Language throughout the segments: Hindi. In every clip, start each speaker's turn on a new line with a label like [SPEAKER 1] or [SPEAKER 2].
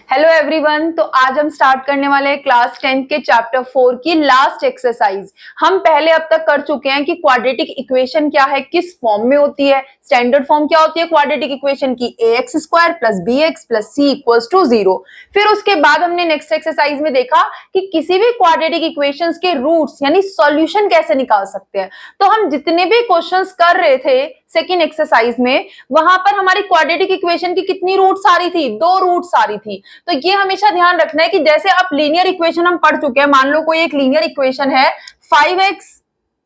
[SPEAKER 1] Hello everyone. तो आज हम स्टार्ट करने वाले हैं क्लास 10 के चैप्टर 4 की लास्ट एक्सरसाइज। हम पहले अब तक कर चुके हैं कि क्वाड्रेटिक इक्वेशन क्या है, किस फॉर्म में होती है, स्टैंडर्ड फॉर्म क्या होती है क्वाड्रेटिक इक्वेशन की, ax square plus bx plus c equals to 0। फिर उसके बाद हमने नेक्स्ट एक्सरसाइज में देखा कि किसी भी क्वाड्रेटिक इक्वेशंस के रूट्स यानी सॉल्यूशन कैसे निकाल सकते हैं। तो हम जितने भी क्वेश्चंस कर रहे थे सेकेंड एक्सरसाइज में, वहां पर हमारी क्वाड्रेटिक इक्वेशन की कितनी रूट्स आ रही थी, 2 रूट्स आ रही थी। तो ये हमेशा ध्यान रखना है कि जैसे आप लीनियर इक्वेशन हम पढ़ चुके हैं, मान लो कोई एक लीनियर इक्वेशन है 5x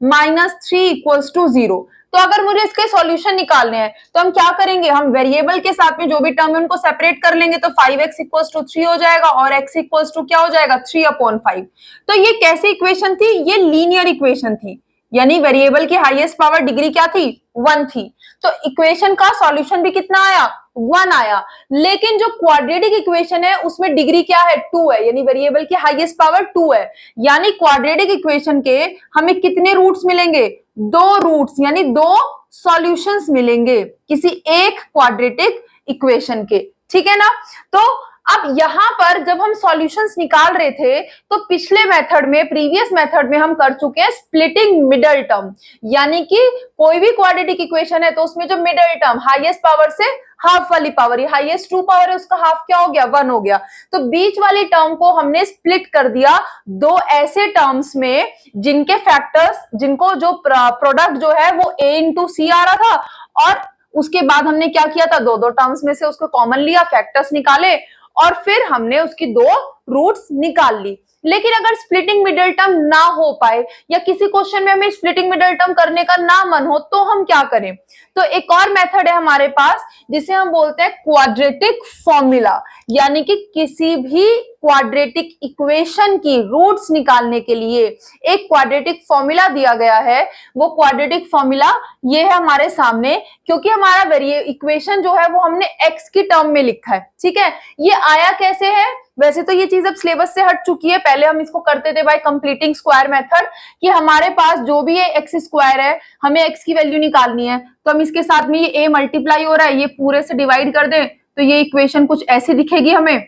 [SPEAKER 1] माइनस 3 इक्वल्स टू 0। तो अगर मुझे इसके सॉल्यूशन निकालने हैं तो हम क्या करेंगे, हम वेरिएबल के साथ में जो भी टर्म है उनको सेपरेट कर लेंगे। तो 5x इक्वल्स टू 3 हो जाएगा और x इक्वल्स टू क्या हो जाएगा, 3/5। तो ये कैसी इक्वेशन थी, ये लीनियर इक्वेशन थी, यानी वेरिएबल की हाईएस्ट पावर डिग्री क्या थी, 1 थी। तो इक्वेशन का सॉल्यूशन भी कितना आया, 1 आया। लेकिन जो क्वाड्रेटिक इक्वेशन है उसमें डिग्री क्या है, 2 है, यानी वेरिएबल की हाईएस्ट पावर 2 है। यानी क्वाड्रेटिक इक्वेशन के हमें कितने रूट्स मिलेंगे, 2 रूट्स, यानी 2 सॉल्यूशंस मिलेंगे किसी एक क्वाड्रेटिक इक्वेशन के। ठीक है ना। तो अब यहां पर जब हम सॉल्यूशंस निकाल रहे थे तो पिछले मेथड में, प्रीवियस मेथड में हम कर चुके हैं स्प्लिटिंग मिडल टर्म, यानी कि कोई भी क्वाड्रेटिक इक्वेशन है तो उसमें जो मिडल टर्म हाईएस्ट पावर से हाफ वाली पावर, ये हाईएस्ट 2 पावर है, उसका हाफ क्या हो गया, 1 हो गया। तो बीच वाली टर्म को हमने स्प्लिट कर दिया 2 ऐसे टर्म्स में जिनके फैक्टर्स, जिनको जो प्रोडक्ट जो है वो a इंटू सी आ रहा था, और उसके बाद हमने क्या किया था, 2 टर्म्स में से उसको कॉमन लिया, फैक्टर्स निकाले और फिर हमने उसकी 2 रूट्स निकाल ली। लेकिन अगर स्प्लिटिंग मिडल टर्म ना हो पाए या किसी क्वेश्चन में हमें स्प्लिटिंग मिडल टर्म करने का ना मन हो तो हम क्या करें, तो एक और मेथड है हमारे पास जिसे हम बोलते हैं क्वाड्रेटिक फॉर्मूला। यानी कि किसी भी क्वाड्रेटिक इक्वेशन की रूट्स निकालने के लिए एक क्वाड्रेटिक फॉर्मूला दिया गया है। वो क्वाड्रेटिक फॉर्मूला ये है हमारे सामने, क्योंकि हमारा इक्वेशन जो है वो हमने x की टर्म में लिखा है। ठीक है, ये आया कैसे है, वैसे तो ये चीज अब सिलेबस से हट चुकी है, पहले हम इसको करते थे बाय कंप्लीटिंग स्क्वायर मेथड, कि हमारे पास जो भी ये एक्स स्क्वायर है हमें x की वैल्यू निकालनी है, तो हम इसके साथ में ये a मल्टीप्लाई हो रहा है, ये पूरे से डिवाइड कर दें तो ये इक्वेशन कुछ ऐसी दिखेगी हमें।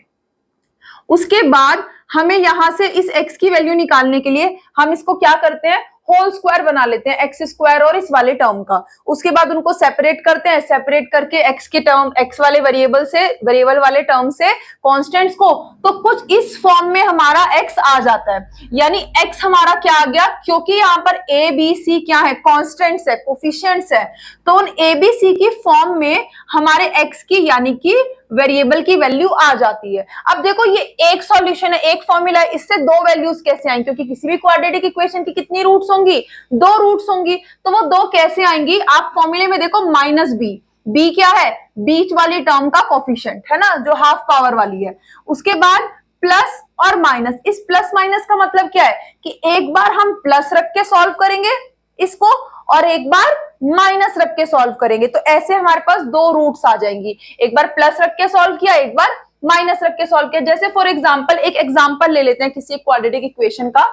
[SPEAKER 1] उसके बाद हमें यहां से इस x की वैल्यू निकालने के लिए हम इसको क्या करते हैं, होल स्क्वायर बना लेते हैं, एक्स स्क्वायर और इस वाले टर्म का। उसके बाद उनको सेपरेट करते हैं, सेपरेट करके एक्स के टर्म, एक्स वाले वेरिएबल से, वेरिएबल वाले टर्म से कांस्टेंट्स को, तो कुछ इस फॉर्म में हमारा एक्स आ जाता है। यानी एक्स हमारा क्या आ गया, क्योंकि यहाँ पर ए बी सी क्या है, कांस्टेंट्स है, कोफिशिएंट्स है, तो उन ए बी सी की फॉर्म में हमारे एक्स की यानी कि वेरिएबल की वैल्यू आ जाती है। अब देखो ये एक सॉल्यूशन है, एक फॉर्मूला है, इससे 2 वैल्यूज कैसे आएंगी, क्योंकि किसी भी क्वाड्रेटिक इक्वेशन की कितनी रूट्स होंगी, 2 रूट्स होंगी, तो वो 2 कैसे आएंगी, आप फॉर्मूले में देखो माइनस बी, बी क्या है, बीच वाली टर्म का कोफिशिएंट है ना, जो हाफ पावर वाली है। उसके बाद प्लस और माइनस, इस प्लस माइनस का मतलब क्या है कि एक बार हम प्लस रख के सॉल्व करेंगे इसको और एक बार माइनस रख के सॉल्व करेंगे, तो ऐसे हमारे पास 2 रूट्स आ जाएंगी, एक बार प्लस रख के सॉल्व किया, एक बार माइनस रख के सॉल्व किया। जैसे फॉर एग्जांपल एक एग्जांपल ले लेते हैं किसी क्वाड्रेटिक इक्वेशन का।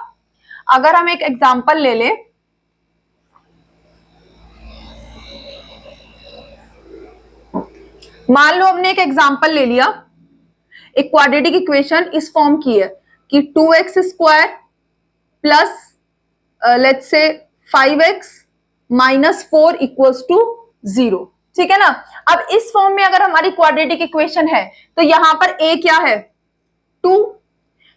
[SPEAKER 1] अगर हम एक एग्जांपल ले लें, मान लो हमने एक एग्जांपल ले लिया, एक क्वाड्रेटिक इक्वेशन इस फॉर्म की है कि 2x square plus let's say 5x minus 4 equals to 0। ठीक है ना। अब इस फॉर्म में अगर हमारी क्वाड्रेटिक इक्वेशन है तो यहां पर a क्या है, 2,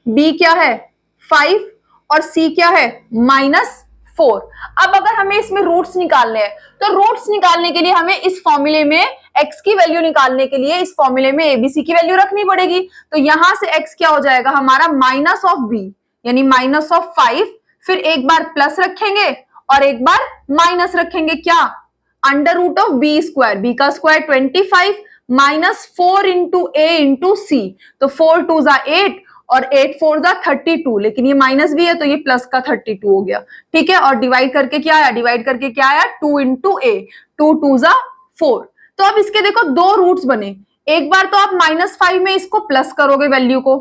[SPEAKER 1] b क्या है, 5 और c क्या है, -4। अब अगर हमें इसमें रूट्स निकालने हैं तो रूट्स निकालने के लिए हमें इस फॉर्मूले में x की वैल्यू निकालने के लिए इस फॉर्मूले में abc की वैल्यू रखनी पड़ेगी। तो यहां से x क्या हो जाएगा हमारा, माइनस ऑफ b यानी माइनस ऑफ 5, फिर एक बार प्लस रखेंगे और एक बार माइनस रखेंगे, क्या, under root of B square, B का square 25 minus 4 into A into C, तो 4 2 जा 8 और 8 4 जा 32, लेकिन ये माइनस भी है तो ये प्लस का 32 हो गया। ठीक है, और डिवाइड करके क्या आया, डिवाइड करके क्या आया, 2 इंटू ए, 2 2 जा 4। तो अब इसके देखो 2 रूट्स बने, एक बार तो आप -5 में इसको प्लस करोगे वैल्यू को,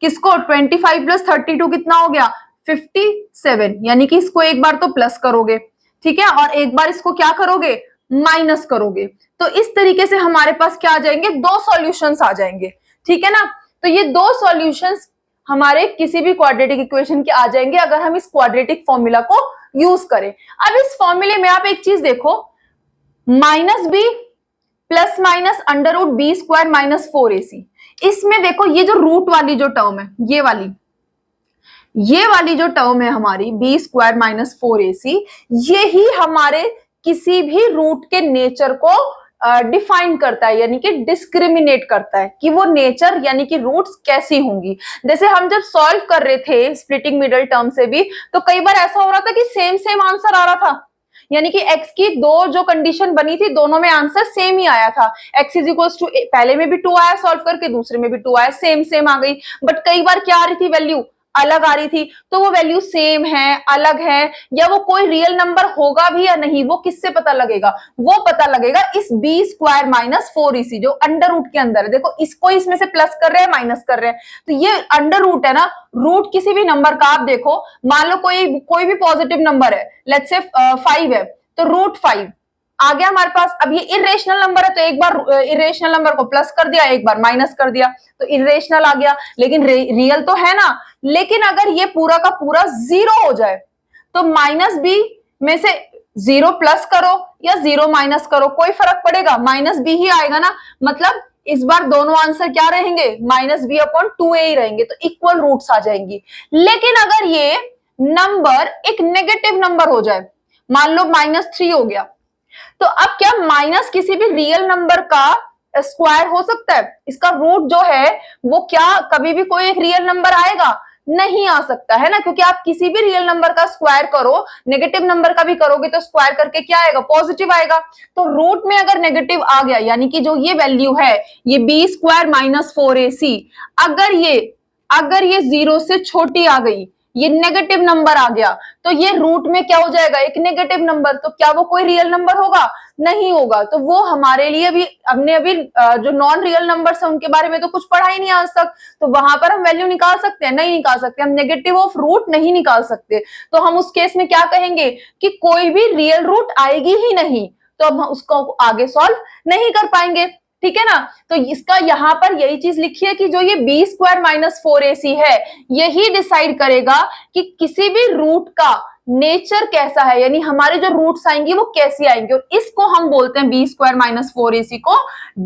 [SPEAKER 1] किसको, 25 प्लस 32 कितना हो गया, 57, यानी कि इसको एक बार तो प्लस करोगे, ठीक है, और एक बार इसको क्या करोगे, माइनस करोगे। तो इस तरीके से हमारे पास क्या आ जाएंगे, 2 सॉल्यूशंस आ जाएंगे। ठीक है ना। तो ये दो सॉल्यूशंस हमारे किसी भी क्वाड्रेटिक इक्वेशन के आ जाएंगे अगर हम इस क्वाड्रेटिक फॉर्मूला को यूज करें। अब इस फॉर्मूले में आप एक चीज देखो, minus B plus minus under root B square minus 4ac, इसमें देखो ये जो रूट वाली जो टर्म है, ये वाली जो टर्म है हमारी बी स्क्वायर माइनस 4ac, ये ही हमारे किसी भी रूट के नेचर को डिफाइन करता है, यानी कि डिस्क्रिमिनेट करता है कि वो नेचर यानी कि रूट्स कैसी होंगी। जैसे हम जब सॉल्व कर रहे थे स्प्लिटिंग मिडल टर्म से भी, तो कई बार ऐसा हो रहा था कि सेम आंसर आ रहा था, यानी कि x की दो जो कंडीशन बनी थी दोनों में आंसर सेम ही आया था। x इज इक्वल टू, पहले में भी 2 आया सॉल्व करके, दूसरे में भी 2 आया, सेम आ गई। बट कई बार क्या आ रही थी, वैल्यू अलग आ रही थी। तो वो वैल्यू सेम है, अलग है, या वो कोई रियल नंबर होगा भी या नहीं, वो किससे पता लगेगा? वो पता लगेगा इस बी स्क्वायर माइनस 4ac जो अंडर रूट के अंदर है। देखो इसको इसमें से प्लस कर रहे हैं, माइनस कर रहे हैं, तो ये अंडर रूट है ना, रूट किसी भी नंबर का। आप देखो, मान लो कोई भी पॉजिटिव नंबर है, लेट्स से 5 है, तो रूट 5 आ गया हमारे पास। अब ये इरेशनल नंबर है, तो एक बार इरेशनल नंबर को प्लस कर दिया, एक बार माइनस कर दिया, तो इरेशनल आ गया, लेकिन रियल तो है ना। लेकिन अगर ये पूरा का पूरा 0 हो जाए, तो माइनस बी में से 0 प्लस करो या 0 माइनस करो, कोई फर्क पड़ेगा? माइनस बी ही आएगा ना। मतलब इस बार दोनों आंसर क्या रहेंगे? माइनस बी अपॉन 2a ही रहेंगे, तो इक्वल रूट्स आ जाएंगी। लेकिन अगर ये नंबर एक नेगेटिव नंबर हो जाए, मान लो -3 हो गया, तो अब क्या माइनस किसी भी रियल नंबर का स्क्वायर हो सकता है? इसका रूट जो है वो क्या कभी भी कोई एक रियल नंबर आएगा? नहीं आ सकता है ना, क्योंकि आप किसी भी रियल नंबर का स्क्वायर करो, नेगेटिव नंबर का भी करोगे तो स्क्वायर करके क्या आएगा? पॉजिटिव आएगा। तो रूट में अगर नेगेटिव आ गया, यानी कि जो ये वैल्यू है, ये बी स्क्वायर माइनस 4ac, अगर ये 0 से छोटी आ गई, ये नेगेटिव नंबर आ गया, तो ये रूट में क्या हो जाएगा? एक नेगेटिव नंबर। तो क्या वो कोई रियल नंबर होगा? नहीं होगा। तो वो हमारे लिए भी, हमने अभी जो नॉन रियल नंबर्स है उनके बारे में तो कुछ पढ़ा ही नहीं आज तक, तो वहां पर हम वैल्यू निकाल सकते हैं? नहीं निकाल सकते, हम नेगेटिव ऑफ रूट नहीं निकाल सकते। तो हम उस केस में क्या कहेंगे कि कोई भी रियल रूट आएगी ही नहीं, तो अब हम उसको आगे सॉल्व नहीं कर पाएंगे। ठीक है ना। तो इसका यहां पर यही चीज लिखी है कि जो ये बी स्क्वायर माइनस 4ac है, यही डिसाइड करेगा कि किसी भी रूट का नेचर कैसा है, यानी हमारे जो रूट्स आएंगी वो कैसी आएंगी। और इसको हम बोलते हैं बी स्क्वायर माइनस 4ac को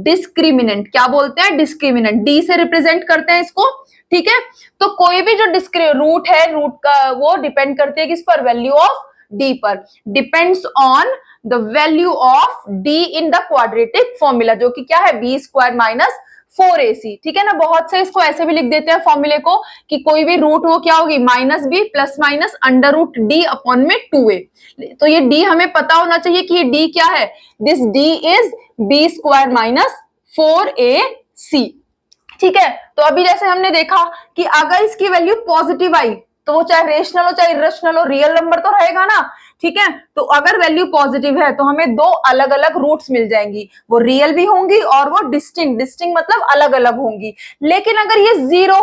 [SPEAKER 1] डिस्क्रिमिनेंट। क्या बोलते हैं? डिस्क्रिमिनेंट। डी से रिप्रेजेंट करते हैं इसको। ठीक है। तो कोई भी जो रूट है, रूट का वो डिपेंड करती है किस पर? वैल्यू ऑफ डी पर। Depends on the value of D in the quadratic formula, जो कि क्या है? B square minus 4ac। ठीक है ना। बहुत से इसको ऐसे भी लिख देते हैं फॉर्मूले को कि कोई भी रूट वो क्या होगी? Minus B plus minus under root D upon में 2a। तो ये डी हमें पता होना चाहिए कि ये डी क्या है? This D is B square minus 4ac। ठीक है। तो अभी जैसे हमने देखा कि अगर इसकी वैल्यू पॉजिटिव आई, तो वो चाहे रेशनल हो चाहे इरेशनल हो, रियल नंबर तो रहेगा ना। ठीक है। तो अगर वैल्यू पॉजिटिव है तो हमें दो अलग अलग रूट्स मिल जाएंगी, वो रियल भी होंगी और वो डिस्टिंक्ट मतलब अलग अलग होंगी। लेकिन अगर ये 0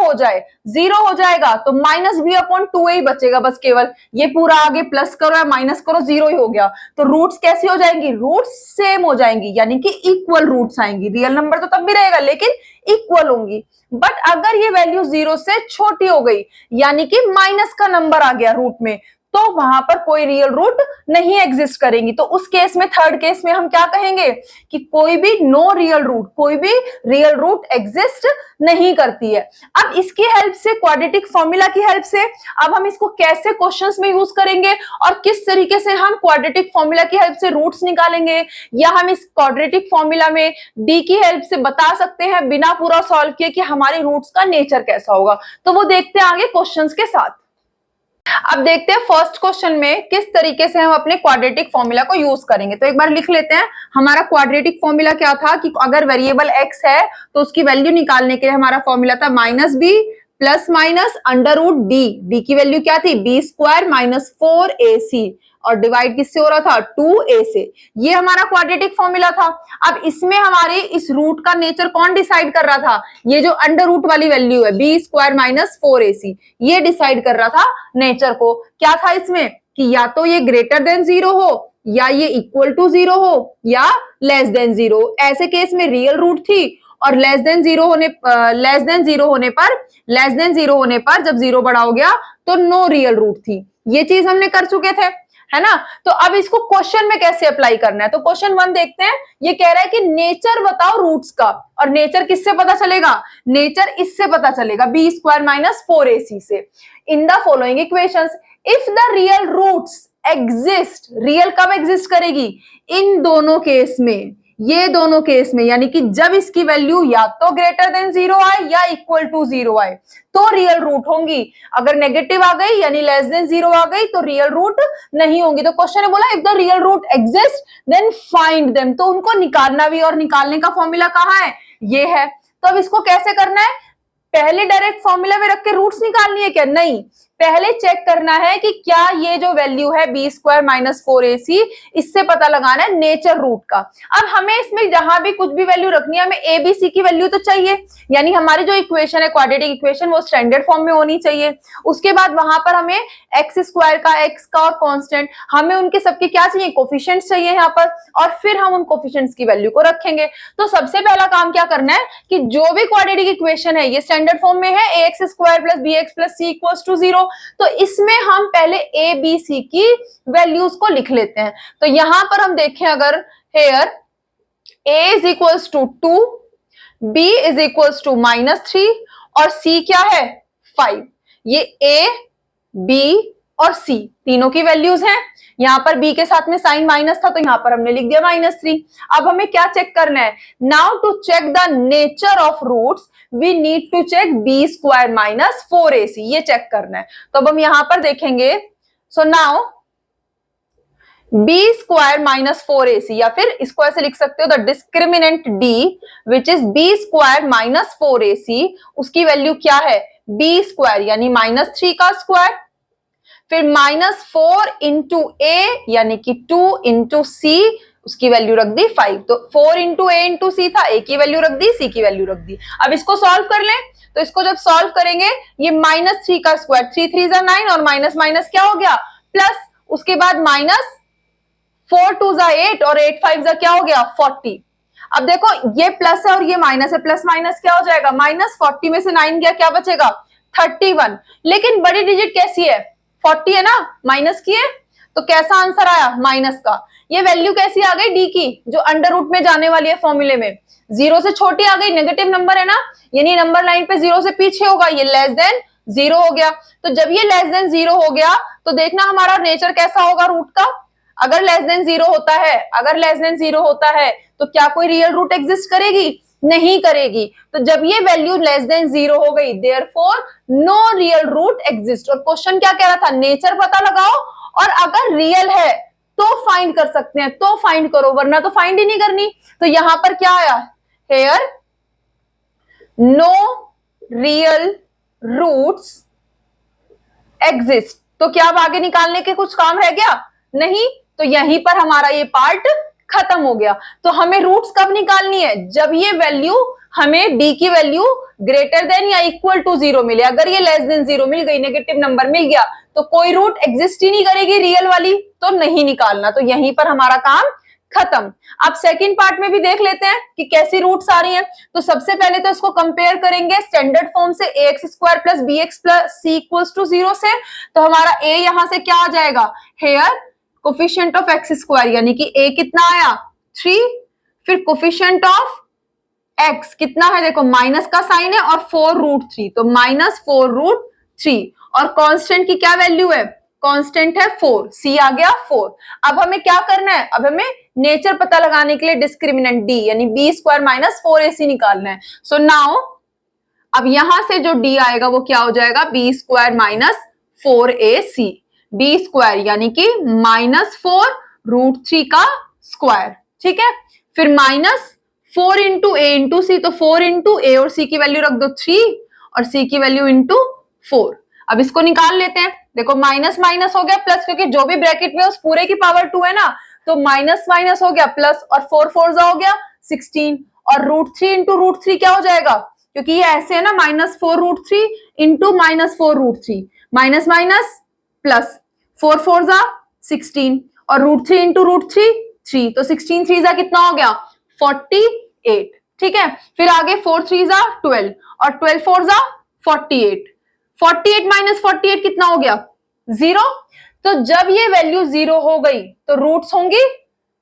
[SPEAKER 1] हो जाएगा तो माइनस बी अपॉन 2a ही बचेगा बस केवल। ये पूरा आगे प्लस करो या माइनस करो, 0 ही हो गया। तो रूट्स कैसी हो जाएंगी? रूट्स सेम हो जाएंगी, यानी कि इक्वल रूट्स आएंगी। रियल नंबर तो तब भी रहेगा लेकिन इक्वल होंगी। बट अगर ये वैल्यू 0 से छोटी हो गई, यानी कि माइनस का नंबर आ गया रूट में, तो वहां पर कोई रियल रूट नहीं एग्जिस्ट करेंगी। तो उस केस में, थर्ड केस में हम क्या कहेंगे कि कोई भी कोई भी रियल रूट एग्जिस्ट नहीं करती है। अब इसकी हेल्प से, क्वाड्रेटिक फॉर्मूला की हेल्प से, अब हम इसको कैसे क्वेश्चंस में यूज करेंगे और किस तरीके से हम क्वाड्रेटिक फॉर्मूला की हेल्प से रूट्स निकालेंगे, या हम इस क्वाड्रेटिक फॉर्मूला में डी की हेल्प से बता सकते हैं बिना पूरा सॉल्व किए कि हमारी रूट्स का नेचर कैसा होगा। तो वो देखते हैं आगे क्वेश्चंस के साथ। अब देखते हैं फर्स्ट क्वेश्चन में किस तरीके से हम अपने क्वाड्रेटिक फॉर्मूला को यूज करेंगे। तो एक बार लिख लेते हैं। हमारा क्वाड्रेटिक फॉर्मूला क्या था कि अगर वेरिएबल x है तो उसकी वैल्यू निकालने के लिए हमारा फॉर्मूला था minus B plus minus under root D. D की वैल्यू क्या थी? बी स्क्वायर माइनस 4ac, और डिवाइड किससे हो रहा था? 2a से। ये हमारा क्वाड्रेटिक फॉर्मूला था। अब इसमें हमारे इस रूट का नेचर कौन डिसाइड कर रहा था? ये जो अंडर रूट वाली वैल्यू है बी स्क्वायर माइनस 4ac, ये डिसाइड कर रहा था नेचर को। क्या था इसमें कि या तो ये ग्रेटर देन 0 हो, या ये इक्वल टू 0 हो, या लेस देन 0। ऐसे केस में रियल रूट थी और लेस देन जीरो होने पर जब जीरो बड़ा हो गया तो नो रियल रूट थी। ये चीज हमने कर चुके थे, है ना। तो अब इसको क्वेश्चन में कैसे अप्लाई करना है, तो क्वेश्चन 1 देखते हैं। ये कह रहा है कि नेचर बताओ रूट्स का, और नेचर किससे पता चलेगा, नेचर इससे पता चलेगा बी स्क्वायर माइनस 4ac से। In the following equations if the real roots exist, real कब एग्जिस्ट करेगी, इन दोनों केस में, ये दोनों केस में, यानी कि जब इसकी वैल्यू या तो ग्रेटर देन जीरो आए या इक्वल टू जीरो आए तो रियल रूट होंगी। अगर नेगेटिव आ गई यानी लेस देन जीरो आ गई तो रियल रूट नहीं होंगी। तो क्वेश्चन ने बोला if the real root exist then find them, तो उनको निकालना भी, और निकालने का फॉर्मूला कहाँ है, ये है। तो अब इसको कैसे करना है, पहले डायरेक्ट फॉर्मूला में रख के रूट्स निकालनी है क्या, नहीं, पहले चेक करना है कि क्या ये जो वैल्यू है बी स्क्वायर माइनस 4ac, इससे पता लगाना है नेचर रूट का। अब हमें इसमें जहां भी कुछ भी वैल्यू रखनी है, हमें ए बी सी की वैल्यू तो चाहिए, यानी हमारी जो इक्वेशन है क्वाड्रेटिक इक्वेशन वो स्टैंडर्ड फॉर्म में होनी चाहिए। उसके बाद वहां पर हमें एक्स स्क्वायर का, एक्स का और कांस्टेंट, हमें उनके सबके क्या चाहिए, कोफिशिएंट्स चाहिए यहाँ पर, और फिर हम उन कोफिशिएंट्स की वैल्यू को रखेंगे। तो सबसे पहला काम क्या करना है कि जो भी क्वाड्रेटिक इक्वेशन है ये स्टैंडर्ड फॉर्म में है, a x square plus B x plus C equals to 0, तो इसमें हम पहले ए बी सी की वैल्यूज को लिख लेते हैं। तो यहां पर हम देखें, अगर here a is equals to 2, b is equals to -3 और c क्या है 5, ये a b और c तीनों की वैल्यूज हैं। यहां पर b के साथ में साइन माइनस था तो यहां पर हमने लिख दिया -3। अब हमें क्या चेक करना है, now to check the nature of roots we need to check B square minus 4ac, ये चेक करना है। तो अब हम यहां पर देखेंगे, so now B square minus 4ac, या फिर इसको ऐसे लिख सकते हो the discriminant d which is B square minus 4ac, उसकी वैल्यू क्या है बी स्क्वायर यानी -3 का स्क्वायर, फिर -4 इंटू ए यानी कि 2 इंटू सी, उसकी वैल्यू रख दी 5। तो 4 इंटू ए इंटू सी था, ए की वैल्यू रख दी, सी की वैल्यू रख दी। अब इसको सॉल्व कर लें, तो इसको जब सॉल्व करेंगे ये -3 का स्क्वायर, 3 3 जा 9 और माइनस माइनस क्या हो गया प्लस, उसके बाद -4 2 जा 8 और 8 5 जा क्या हो गया 40। अब देखो ये प्लस है और ये माइनस है, प्लस माइनस क्या हो जाएगा -40 में से 9 गया, क्या बचेगा 31। लेकिन बड़ी डिजिट कैसी है 40 है ना, माइनस की है, तो कैसा आंसर आया माइनस का। ये वैल्यू कैसी आ गई डी की, जो अंडर रूट में जाने वाली है फॉर्मूले में, 0 से छोटी आ गई, नेगेटिव नंबर है ना, यानी नंबर लाइन पे 0 से पीछे होगा, ये लेस देन 0 हो गया। तो जब ये लेस देन 0 हो गया तो देखना हमारा नेचर कैसा होगा रूट का। अगर लेस देन 0 होता है, अगर लेस देन 0 होता है तो क्या कोई रियल रूट एग्जिस्ट करेगी, नहीं करेगी। तो जब ये वैल्यू लेस देन 0 हो गई therefore no real root exist. और क्वेश्चन क्या कह रहा था, नेचर पता लगाओ, और अगर रियल है तो फाइंड कर सकते हैं, तो फाइंड करो, वरना तो फाइंड ही नहीं करनी। तो यहां पर क्या आया, here no real roots exist. तो क्या अब आगे निकालने के कुछ काम रह गया, नहीं। तो यहीं पर हमारा ये पार्ट खत्म हो गया। तो हमें रूट्स कब निकालनी है, जब ये वैल्यू हमें d की वैल्यू ग्रेटर देन या इक्वल टू 0 मिले। अगर ये लेस देन 0 मिल गई, नेगेटिव नंबर मिल गया, तो कोई रूट एग्जिस्ट ही नहीं करेगी रियल वाली, तो नहीं निकालना। तो यहीं पर हमारा काम खत्म। अब सेकंड पार्ट में भी देख लेते हैं कि कैसी रूट्स आ रही हैं। तो सबसे पहले तो इसको कंपेयर करेंगे स्टैंडर्ड फॉर्म से, ax square plus B x plus C equals to 0 से। तो हमारा a यहां से क्या आ जाएगा, here coefficient of X square यानी कि a कितना आया 3, फिर कोफिशिएंट ऑफ x कितना है, देखो माइनस का साइन है और 4√3, तो -4√3, और कांस्टेंट की क्या वैल्यू है, कांस्टेंट है 4, c आ गया 4। अब हमें क्या करना है, अब हमें नेचर पता लगाने के लिए डिस्क्रिमिनेंट d यानी b स्क्वायर माइनस 4ac निकालना है। सो नाउ अब यहां से जो d आएगा वो क्या हो जाएगा, b square minus 4ac, b square यानी कि -4√3 का स्क्वायर, ठीक है। फिर -4 इंटू ए इंटू सी, तो 4 इंटू ए और सी की वैल्यू रख दो 3 और सी की वैल्यू इंटू 4। अब इसको निकाल लेते हैं, देखो माइनस माइनस हो गया प्लस, क्योंकि जो भी ब्रैकेट में उस पूरे की पावर 2 है ना, तो माइनस माइनस हो गया प्लस, और 4 4 जा हो गया 16, और √3 इंटू √3 क्या हो जाएगा, क्योंकि ये ऐसे है ना, -4√3 इंटू -4√3, माइनस माइनस प्लस, 4 4 जा 16, और √3 इंटू √3 3, तो 16 3 जा कितना हो गया 48। ठीक है। फिर आगे 4 3 जा 12 और 12 4 जा 48। 48 माइनस 48 कितना हो गया? 0। तो जब ये वैल्यू 0 हो गई तो रूट्स होंगी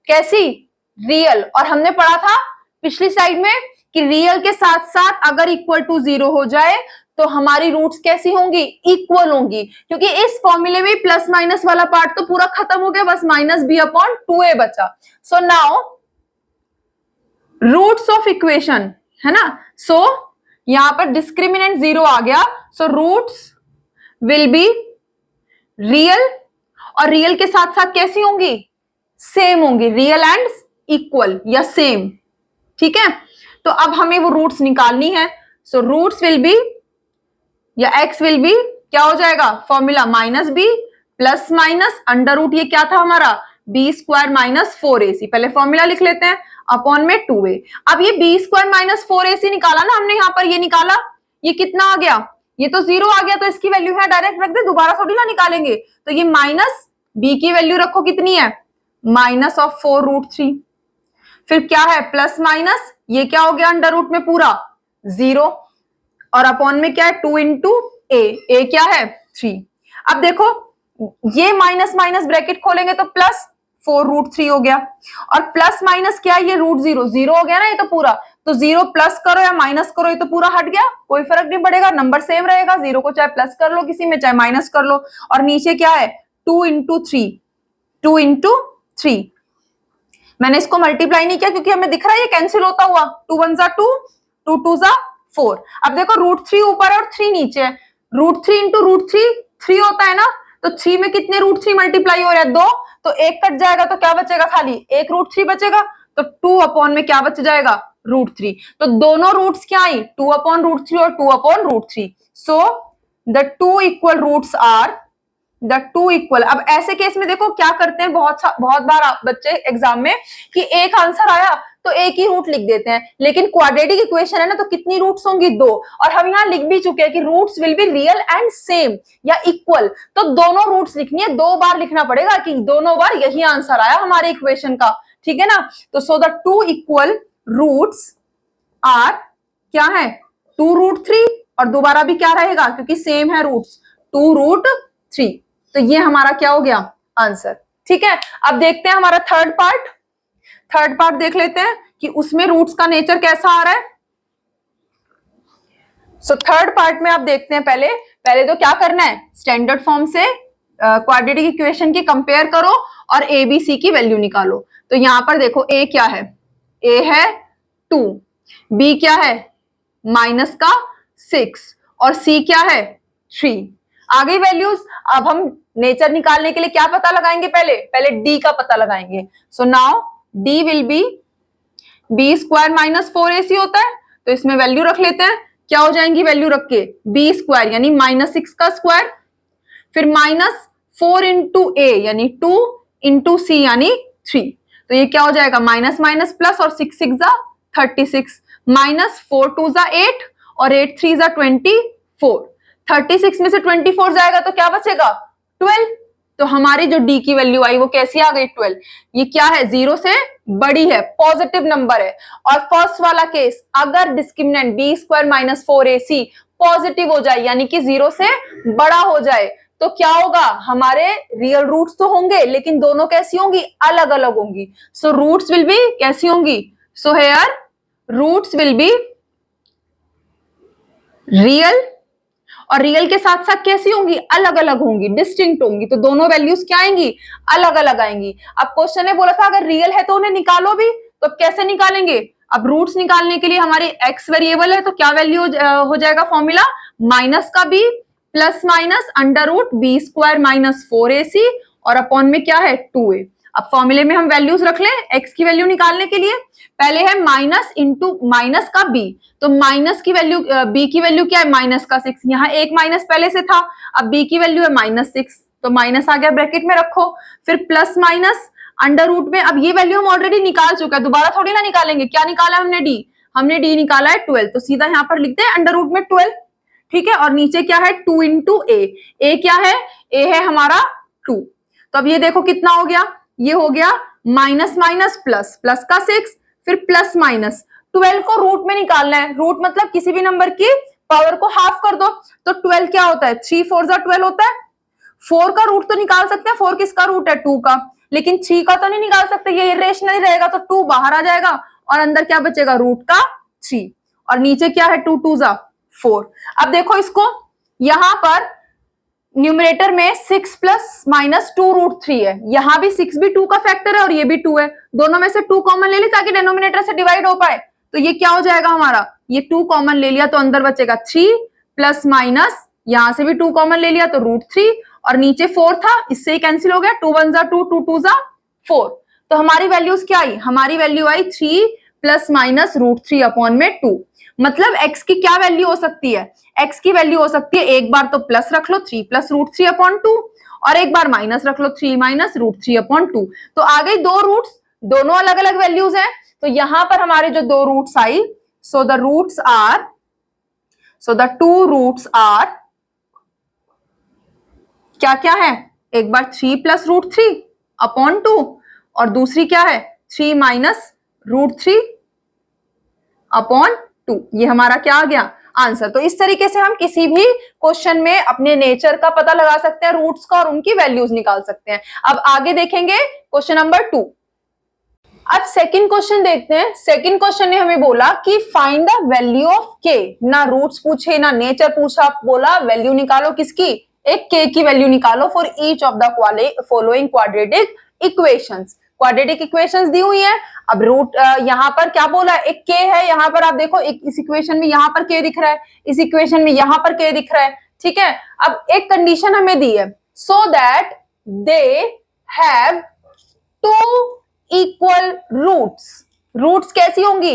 [SPEAKER 1] कैसी? रियल। और हमने पढ़ा था पिछली साइड में कि रियल के साथ साथ अगर इक्वल टू 0 हो जाए तो हमारी रूट्स कैसी होंगी? इक्वल होंगी, क्योंकि इस फॉर्मूले में प्लस माइनस वाला पार्ट तो पूरा खत्म हो गया, बस माइनस बी अपॉन 2a बचा। So now roots of equation है ना, सो यहां पर डिस्क्रिमिनेंट 0 आ गया, so roots will be real. और रियल के साथ साथ कैसी होंगी? सेम होंगी, रियल एंड इक्वल या सेम। ठीक है, तो अब हमें वो रूट्स निकालनी है। सो रूट्स विल बी या x विल बी क्या हो जाएगा? Formula minus B plus minus under root, ये क्या था हमारा? B square minus 4ac। पहले फॉर्मूला लिख लेते हैं, अपॉन में 2a। अब ये बी स्क्वायर माइनस 4ac निकाला ना हमने, यहां पर ये निकाला, ये कितना आ गया? ये तो 0 आ गया, तो इसकी वैल्यू है डायरेक्ट रख दे, दोबारा थोड़ी ना निकालेंगे। तो ये माइनस बी की वैल्यू रखो, कितनी है? Minus of 4√3। फिर क्या है? प्लस माइनस, ये क्या हो गया अंडर रूट में पूरा? 0। और अपॉन में क्या है? 2 इंटू ए क्या है? 3। अब देखो ये माइनस माइनस ब्रैकेट खोलेंगे तो प्लस 4√3 हो गया, और प्लस माइनस क्या है? ये √0, 0 हो गया ना ये तो पूरा। तो 0 प्लस करो या माइनस करो, ये तो पूरा हट गया, कोई फर्क नहीं पड़ेगा, नंबर सेम रहेगा। 0 को चाहे प्लस कर लो किसी में, चाहे माइनस कर लो। और नीचे क्या है? 2 इंटू 3, 2 इंटू 3। मैंने इसको मल्टीप्लाई नहीं किया क्योंकि हमें दिख रहा है ये कैंसिल होता हुआ, 2 1 जा 2, 2 2 जा 4। अब देखो √3 ऊपर है और 3 नीचे है, √3 इंटू √3 3 होता है ना, तो 3 में कितने √3 मल्टीप्लाई हो रहा है? 2। तो एक कट जाएगा तो क्या बचेगा? खाली एक √3 बचेगा, तो 2 अपॉन में क्या बच जाएगा? √3। तो दोनों रूट्स क्या आई? 2 अपॉन √3 और 2 upon √3। So the 2 equal roots are the 2 equal. अब ऐसे केस में देखो क्या करते हैं बहुत बार बच्चे एग्जाम में कि एक आंसर आया तो एक ही रूट लिख देते हैं, लेकिन क्वाड्रेटिक इक्वेशन है ना, तो कितनी रूट्स होंगी? 2। और हम यहाँ लिख भी चुके हैं कि roots will be real and same या इक्वल, तो दोनों रूट्स लिखनी है, 2 बार लिखना पड़ेगा कि दोनों बार यही आंसर आया हमारे इक्वेशन का। ठीक है ना, तो so the 2 equal roots are क्या है? 2√3 और दोबारा भी क्या रहेगा क्योंकि सेम है रूट्स, 2√3। तो ये हमारा क्या हो गया? आंसर। ठीक है, अब देखते हैं हमारा थर्ड पार्ट देख लेते हैं कि उसमें रूट्स का नेचर कैसा आ रहा है। सो थर्ड पार्ट में आप देखते हैं, पहले तो क्या करना है? स्टैंडर्ड फॉर्म से क्वाड्रेटिक इक्वेशन की कंपेयर करो और ए बी सी की वैल्यू निकालो। तो यहां पर देखो ए क्या है? ए है 2, बी क्या है? माइनस का 6 और सी क्या है? 3। आ गई वैल्यूज। अब हम नेचर निकालने के लिए क्या पता लगाएंगे? पहले डी का पता लगाएंगे। So now D will be B square minus 4ac होता है, तो इसमें वैल्यू रख लेते हैं। क्या हो जाएंगी वैल्यू रख के? बी स्क्वायर यानी -6 का स्क्वायर, फिर -4 इंटू ए यानी 2 इंटू सी यानी 3। तो ये क्या हो जाएगा? माइनस माइनस प्लस, और 6 6 जा 36, -4 2 जा 8 और 8 3 जा 24। 36 में से 24 जाएगा तो क्या बचेगा? 12। तो हमारी जो डी की वैल्यू आई वो कैसी आ गई? 12। ये क्या है? 0 से बड़ी है, पॉजिटिव नंबर है। और फर्स्ट वाला केस, अगर discriminant B square minus 4ac positive हो जाए यानी कि 0 से बड़ा हो जाए, तो क्या होगा? हमारे रियल रूट्स तो होंगे लेकिन दोनों कैसी होंगी? अलग अलग होंगी। सो रूट्स विल बी कैसी होंगी? So here roots will be real, और रियल के साथ साथ कैसी होंगी? अलग अलग होंगी, डिस्टिंक्ट होंगी। तो दोनों वैल्यूज क्या आएंगी? अलग अलग आएंगी। अब क्वेश्चन ने बोला था अगर रियल है तो उन्हें निकालो भी, तो कैसे निकालेंगे? अब रूट्स निकालने के लिए हमारी x वेरिएबल है, तो क्या वैल्यू हो जाएगा? फॉर्मूला माइनस का b plus minus under root B square minus 4ac और अपॉन में क्या है? 2a। अब फॉर्मूले में हम वैल्यूज रख लें x की वैल्यू निकालने के लिए। पहले है माइनस इंटू माइनस का b, तो माइनस की वैल्यू b की वैल्यू क्या है? माइनस का 6। यहाँ एक माइनस पहले से था, अब b की वैल्यू है -6, तो माइनस आ गया, ब्रैकेट में रखो। फिर प्लस माइनस अंडर रूट में, अब ये वैल्यू हम ऑलरेडी निकाल चुका है, दोबारा थोड़ी ना निकालेंगे। क्या निकाला हमने? d। हमने d निकाला है 12, तो सीधा यहाँ पर लिखते हैं अंडर रूट में 12। ठीक है, और नीचे क्या है? 2 इंटू ए क्या है? a है हमारा 2। तो अब ये देखो कितना हो गया? ये हो गया माइनस माइनस प्लस, प्लस का 6, फिर प्लस माइनस 12 को रूट में निकालना है, रूट मतलब किसी भी नंबर की पावर को हाफ कर दो, तो 12 क्या होता है, 3 4 जा 12 होता है। 4 का रूट तो निकाल सकते हैं, 4 किसका रूट है, 2 का, लेकिन 3 का तो नहीं निकाल सकते, ये इरेशनल रहेगा, तो 2 बाहर आ जाएगा और अंदर क्या बचेगा, रूट का 3, और नीचे क्या है, 2 2 जा 4। अब देखो इसको, यहां पर न्यूमरेटर में 6 प्लस माइनस 2 रूट 3 है, यहां भी 6 भी 2 का फैक्टर है और ये भी 2 है, दोनों में से 2 कॉमन ले ली ताकि डिनोमिनेटर से डिवाइड हो पाए, तो ये क्या हो जाएगा हमारा, ये 2 कॉमन ले लिया तो अंदर बचेगा 3 प्लस माइनस यहां से भी 2 कॉमन ले लिया तो रूट 3 और नीचे 4 था, इससे ही कैंसिल हो गया, 2 1 जा 2 2 2 जा 4। तो हमारी वैल्यूज क्या आई, हमारी वैल्यू आई 3 प्लस माइनस रूट 3 अपॉन में 2। मतलब x की क्या वैल्यू हो सकती है, x की वैल्यू हो सकती है, एक बार तो प्लस रख लो 3 प्लस रूट 3 अपॉन 2 और एक बार माइनस रख लो 3 माइनस रूट 3 अपॉन 2। तो आ गई दो रूट्स, दोनों अलग अलग वैल्यूज हैं, तो यहां पर हमारे जो दो रूट्स आई, so the two roots are क्या क्या है, एक बार 3 प्लस रूट 3 अपॉन 2 और दूसरी क्या है 3 माइनस रूट 3 अपॉन 2। ये हमारा क्या आ गया आंसर। तो इस तरीके से हम किसी भी क्वेश्चन में अपने नेचर का पता लगा सकते हैं, रूट्स का, और उनकी वैल्यूज निकाल सकते हैं। अब आगे देखेंगे क्वेश्चन नंबर 2। अब सेकंड क्वेश्चन देखते हैं। सेकंड क्वेश्चन ने हमें बोला कि फाइंड द वैल्यू ऑफ के, ना रूट्स पूछे ना नेचर पूछा, बोला वैल्यू निकालो किसकी, एक के की वैल्यू निकालो for each of the following quadratic equations. Quadratic equations दी हुई है। अब रूट यहां पर क्या बोला, एक के है, यहां पर आप देखो इस इक्वेशन में यहां पर के दिख रहा है, इस इक्वेशन में यहां पर के दिख रहा है, ठीक है। अब एक कंडीशन हमें दी है, so that they have two equal roots. Roots कैसी होंगी,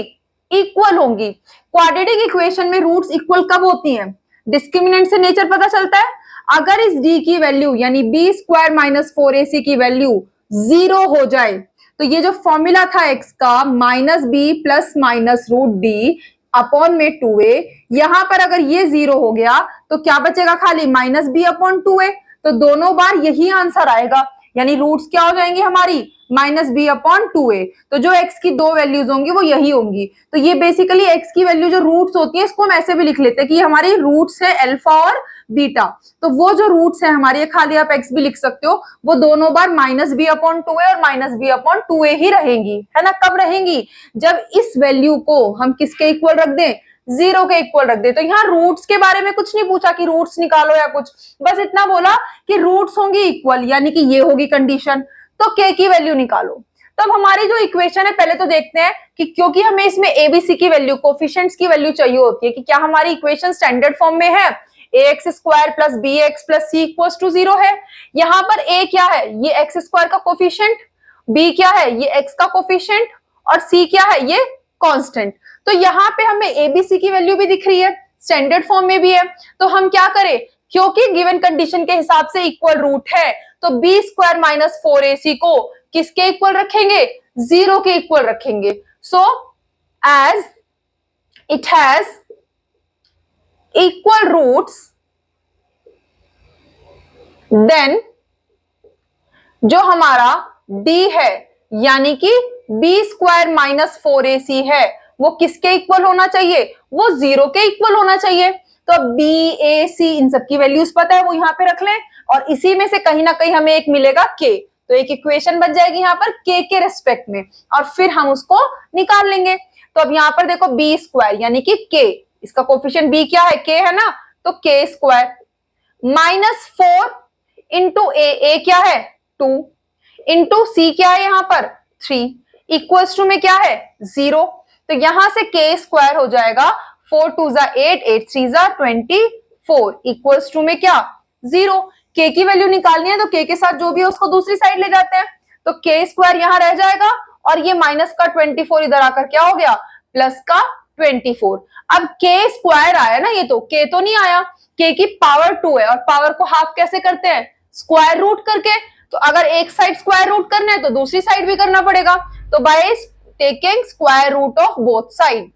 [SPEAKER 1] इक्वल होंगी। क्वाड्रेटिक इक्वेशन में रूट्स इक्वल कब होती हैं, डिस्क्रिमिनेंट से नेचर पता चलता है। अगर इस d की वैल्यू यानी b स्क्वायर माइनस 4ac की वैल्यू 0 हो जाए, तो ये जो फॉर्मूला था x का minus B plus minus root D upon में 2a, यहां पर अगर ये 0 हो गया तो क्या बचेगा, खाली माइनस बी अपॉन 2a। तो दोनों बार यही आंसर आएगा, यानी रूट्स क्या हो जाएंगी हमारी, माइनस बी अपॉन 2a। तो जो x की दो वैल्यूज होंगी वो यही होंगी। तो ये बेसिकली x की वैल्यू जो रूट्स होती है, इसको हम ऐसे भी लिख लेते हैं कि हमारी रूट्स है अल्फा और बीटा। तो वो जो रूट्स है हमारी, खाली आप x भी लिख सकते हो, वो दोनों बार माइनस बी अपॉन 2a और माइनस बी अपॉन 2a ही रहेंगी, है ना। कब रहेंगी, जब इस वैल्यू को हम किसके इक्वल रख दें, 0 के इक्वल रख दे। तो यहाँ रूट्स के बारे में कुछ नहीं पूछा कि रूट्स निकालो या कुछ, बस इतना बोला कि रूट्स होंगी इक्वल, यानी कि ये होगी कंडीशन, तो k की वैल्यू निकालो। तब हमारी जो इक्वेशन है, पहले तो देखते हैं कि क्योंकि हमें इसमें एबीसी की वैल्यू, कोफिशिएंट्स की वैल्यू चाहिए होती है कि क्या हमारी इक्वेशन स्टैंडर्ड फॉर्म में है, ax square plus bx plus c equals to 0 है। यहाँ पर a क्या है, ये एक्स स्क्वायर का कोफिशिएंट, b क्या है, ये x का कोफिशिएंट, और c क्या है, ये कांस्टेंट। तो यहाँ पे हमें एबीसी की वैल्यू भी दिख रही है, स्टैंडर्ड फॉर्म में भी है। तो हम क्या करें, क्योंकि गिवन कंडीशन के हिसाब से इक्वल रूट है, तो बी स्क्वायर माइनस 4ac को किसके इक्वल रखेंगे, 0 के इक्वल रखेंगे। So as it has equal roots, then जो हमारा d है यानी कि b स्क्वायर माइनस 4ac है, वो किसके इक्वल होना चाहिए, वो 0 के इक्वल होना चाहिए। तो b a c इन सब की वैल्यूज पता है, वो यहां पे रख लें, और इसी में से कहीं ना कहीं हमें एक मिलेगा k, तो एक इक्वेशन बन जाएगी यहाँ पर k के रेस्पेक्ट में, और फिर हम उसको निकाल लेंगे। तो अब यहाँ पर देखो b स्क्वायर यानी कि k, इसका कोफिशिएंट b क्या है, k है ना, तो k square minus 4 into a क्या है 2 इंटू c क्या है यहाँ पर 3 इक्वल्स टू में क्या है 0। तो यहां से k स्क्वायर हो जाएगा 4 2 जा 8 8 3 जा 24 इक्वल्स टू में क्या 0। k की वैल्यू निकालनी है तो k के साथ जो भी है उसको दूसरी साइड ले जाते हैं, तो k स्क्वायर यहां रह जाएगा और ये माइनस का 24 इधर आकर क्या हो गया प्लस का 24। अब k स्क्वायर आया ना, ये तो k तो नहीं आया, k की पावर 2 है और पावर को हाफ कैसे करते हैं, स्क्वायर रूट करके। तो अगर एक साइड स्क्वायर रूट करना है तो दूसरी साइड भी करना पड़ेगा। तो by taking square root of both side,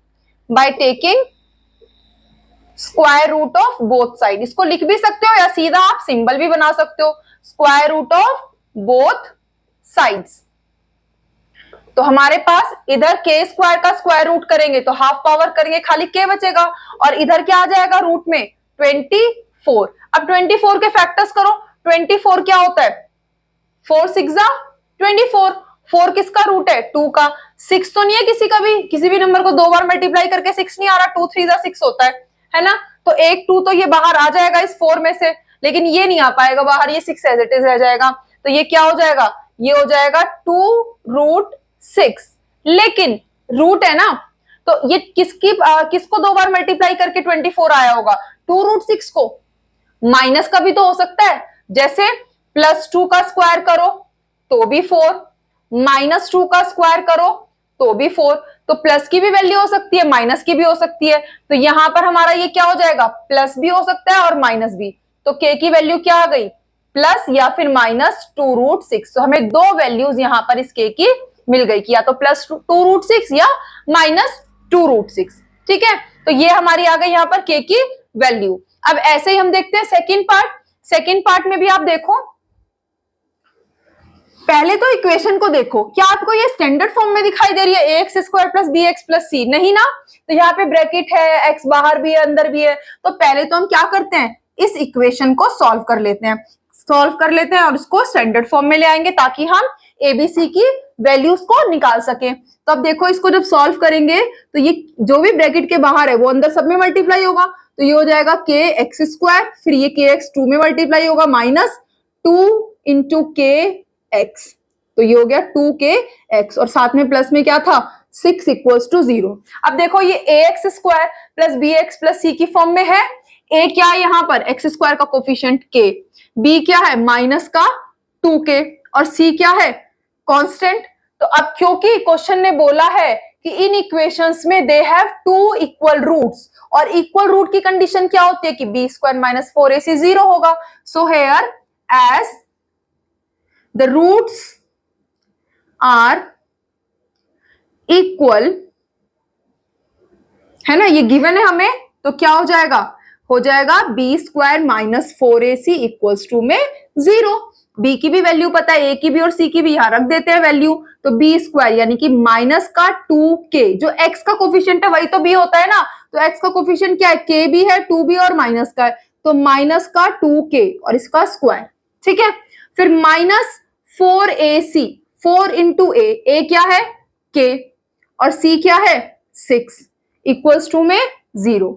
[SPEAKER 1] by taking square root of both side, इसको लिख भी सकते हो या सीधा आप सिंबल भी बना सकते हो, square root of both sides. तो हमारे पास इधर के स्क्वायर का स्क्वायर रूट करेंगे तो हाफ पावर करेंगे, खाली के बचेगा, और इधर क्या आ जाएगा रूट में 24। अब 24 के फैक्टर्स करो, 24 क्या होता है, 4 6 24, 4 किसका रूट है, 2 का, 6 तो नहीं है किसी का भी, किसी भी नंबर को दो बार मल्टीप्लाई करके 6 नहीं आ रहा, 2 3 6 होता है ना, तो एक 2 तो ये बाहर आ जाएगा इस 4 में से, लेकिन ये नहीं आ पाएगा बाहर, ये 6 एज इट इज रह जाएगा, तो ये क्या हो जाएगा, ये हो जाएगा 2√6, लेकिन रूट है ना, तो ये किसको दो बार मल्टीप्लाई करके 24 आया होगा, 2√6 को, माइनस का भी तो हो सकता है, जैसे +2 का स्क्वायर करो तो भी 4, -2 का स्क्वायर करो तो भी 4, तो प्लस की भी वैल्यू हो सकती है, माइनस की भी हो सकती है, तो यहां पर हमारा ये क्या हो जाएगा, प्लस भी हो सकता है और माइनस भी, तो के की वैल्यू क्या आ गई, प्लस या फिर -2√6, तो हमें दो वैल्यूज यहां पर इस के की मिल गई कि या तो +2√6 या -2√6, ठीक है, तो ये हमारी आ गई यहां पर के की वैल्यू। अब ऐसे ही हम देखते हैं सेकेंड पार्ट में भी आप देखो, पहले तो इक्वेशन को देखो, क्या आपको ये स्टैंडर्ड फॉर्म में दिखाई दे रही है, ax² + bx + c, नहीं ना, तो यहाँ पे ब्रैकेट है, x बाहर भी है अंदर भी है, तो पहले तो हम क्या करते हैं, इस इक्वेशन को सॉल्व कर लेते हैं और इसको स्टैंडर्ड फॉर्म में ले आएंगे ताकि हम एबीसी की वैल्यूज को निकाल सके। तो अब देखो इसको जब सॉल्व करेंगे तो ये जो भी ब्रैकेट के बाहर है वो अंदर सब में मल्टीप्लाई होगा, तो ये हो जाएगा kx², फिर ये kx 2 में मल्टीप्लाई होगा, -2 × kx, तो ये हो गया 2kx, और साथ में प्लस में क्या था 6 = 0। अब देखो ये ax² + bx + c की फॉर्म में है, a क्या है यहाँ पर x² का कोफिशिएंट k, b क्या है माइनस का 2k, और c क्या है कांस्टेंट। तो अब क्योंकि क्वेश्चन ने बोला है कि इन इक्वेशंस में दे हैव 2 इक्वल रूट्स, और इक्वल रूट की कंडीशन क्या होती है कि b² - 4ac 0 होगा, so here as the roots are equal, है ना, ये गिवन है हमें, तो क्या हो जाएगा b² - 4ac = में 0, b की भी वैल्यू पता है, a की भी और c की भी, यहां रख देते हैं वैल्यू, तो b² यानी कि माइनस का 2k, जो x का कोफिशिएंट है वही तो b होता है ना, तो x का कोफिशिएंट क्या है, k भी है, 2 भी और माइनस का है, तो माइनस का 2k और इसका स्क्वायर, ठीक है, फिर -4ac, 4 × a क्या है k और c क्या है 6 = में 0,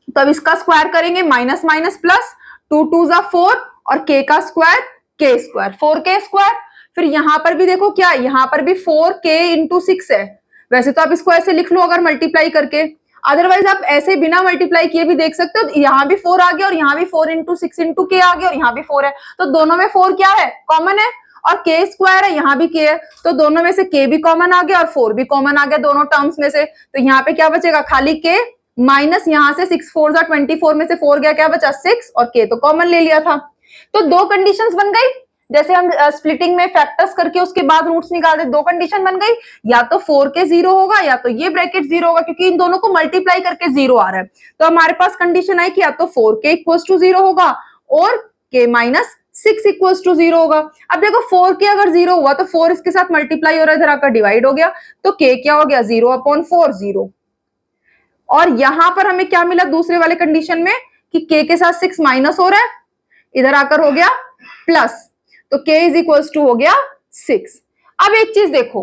[SPEAKER 1] तो अब इसका स्क्वायर करेंगे, माइनस माइनस प्लस, 2 2 = 4 और k का स्क्वायर k², 4k², फिर यहां पर भी देखो क्या, यहां पर भी 4k × 6 है, वैसे तो आप इसको ऐसे लिख लो अगर मल्टीप्लाई करके, अदरवाइज आप ऐसे बिना मल्टीप्लाई किए भी देख सकते हो, यहाँ भी 4 आ गया और यहाँ भी 4 × 6 × k आ गया और यहाँ भी 4 है, तो दोनों में 4 क्या है कॉमन है, और k² है, यहाँ भी k है, तो दोनों में से k भी कॉमन आ गया और 4 भी कॉमन आ गया दोनों टर्म्स में से, तो यहाँ पे क्या बचेगा खाली k, माइनस यहाँ से 6 4 = 24 में से 4 गया, क्या बचा 6, और k तो कॉमन ले लिया था, तो दो कंडीशंस बन गई, जैसे हम स्प्लिटिंग में फैक्टर्स करके उसके बाद रूट्स निकालते, दो कंडीशन बन गई, या तो 4k 0 होगा या तो ये ब्रैकेट 0 होगा, क्योंकि इन दोनों को मल्टीप्लाई करके 0 आ रहा है, तो हमारे पास कंडीशन आई कि या तो 4k = 0 होगा और k - 6 = 0 होगा। अब देखो 4k अगर 0 हुआ तो 4 इसके साथ मल्टीप्लाई हो रहा है, इधर आकर डिवाइड हो गया, तो k क्या हो गया 0/4 0, और यहां पर हमें क्या मिला दूसरे वाले कंडीशन में कि k के साथ 6 माइनस हो रहा है, इधर आकर हो गया प्लस, तो k = हो गया 6। अब एक चीज देखो,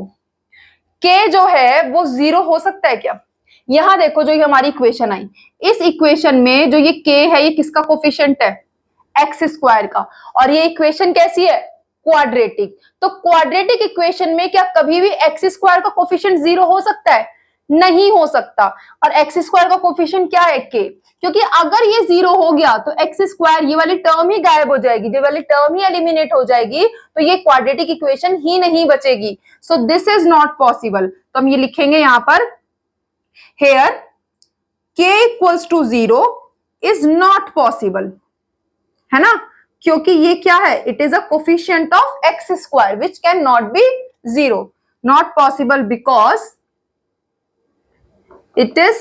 [SPEAKER 1] k जो है वो 0 हो सकता है क्या, यहां देखो जो ये हमारी इक्वेशन आई, इस इक्वेशन में जो ये k है ये किसका कोफिशिएंट है x² का, और ये इक्वेशन कैसी है क्वाड्रेटिक, तो क्वाड्रेटिक इक्वेशन में क्या कभी भी x² का कोफिशिएंट 0 हो सकता है, नहीं हो सकता, और x² का कोफिशिएंट क्या है k, क्योंकि अगर ये 0 हो गया तो x², ये वाली टर्म ही गायब हो जाएगी, ये वाली टर्म ही एलिमिनेट हो जाएगी, तो ये क्वाड्रेटिक इक्वेशन ही नहीं बचेगी, so this is not possible, तो हम ये लिखेंगे यहां पर, here k = 0 is not possible, है ना, क्योंकि ये क्या है, it is a coefficient of x² which can not be 0, not possible because it is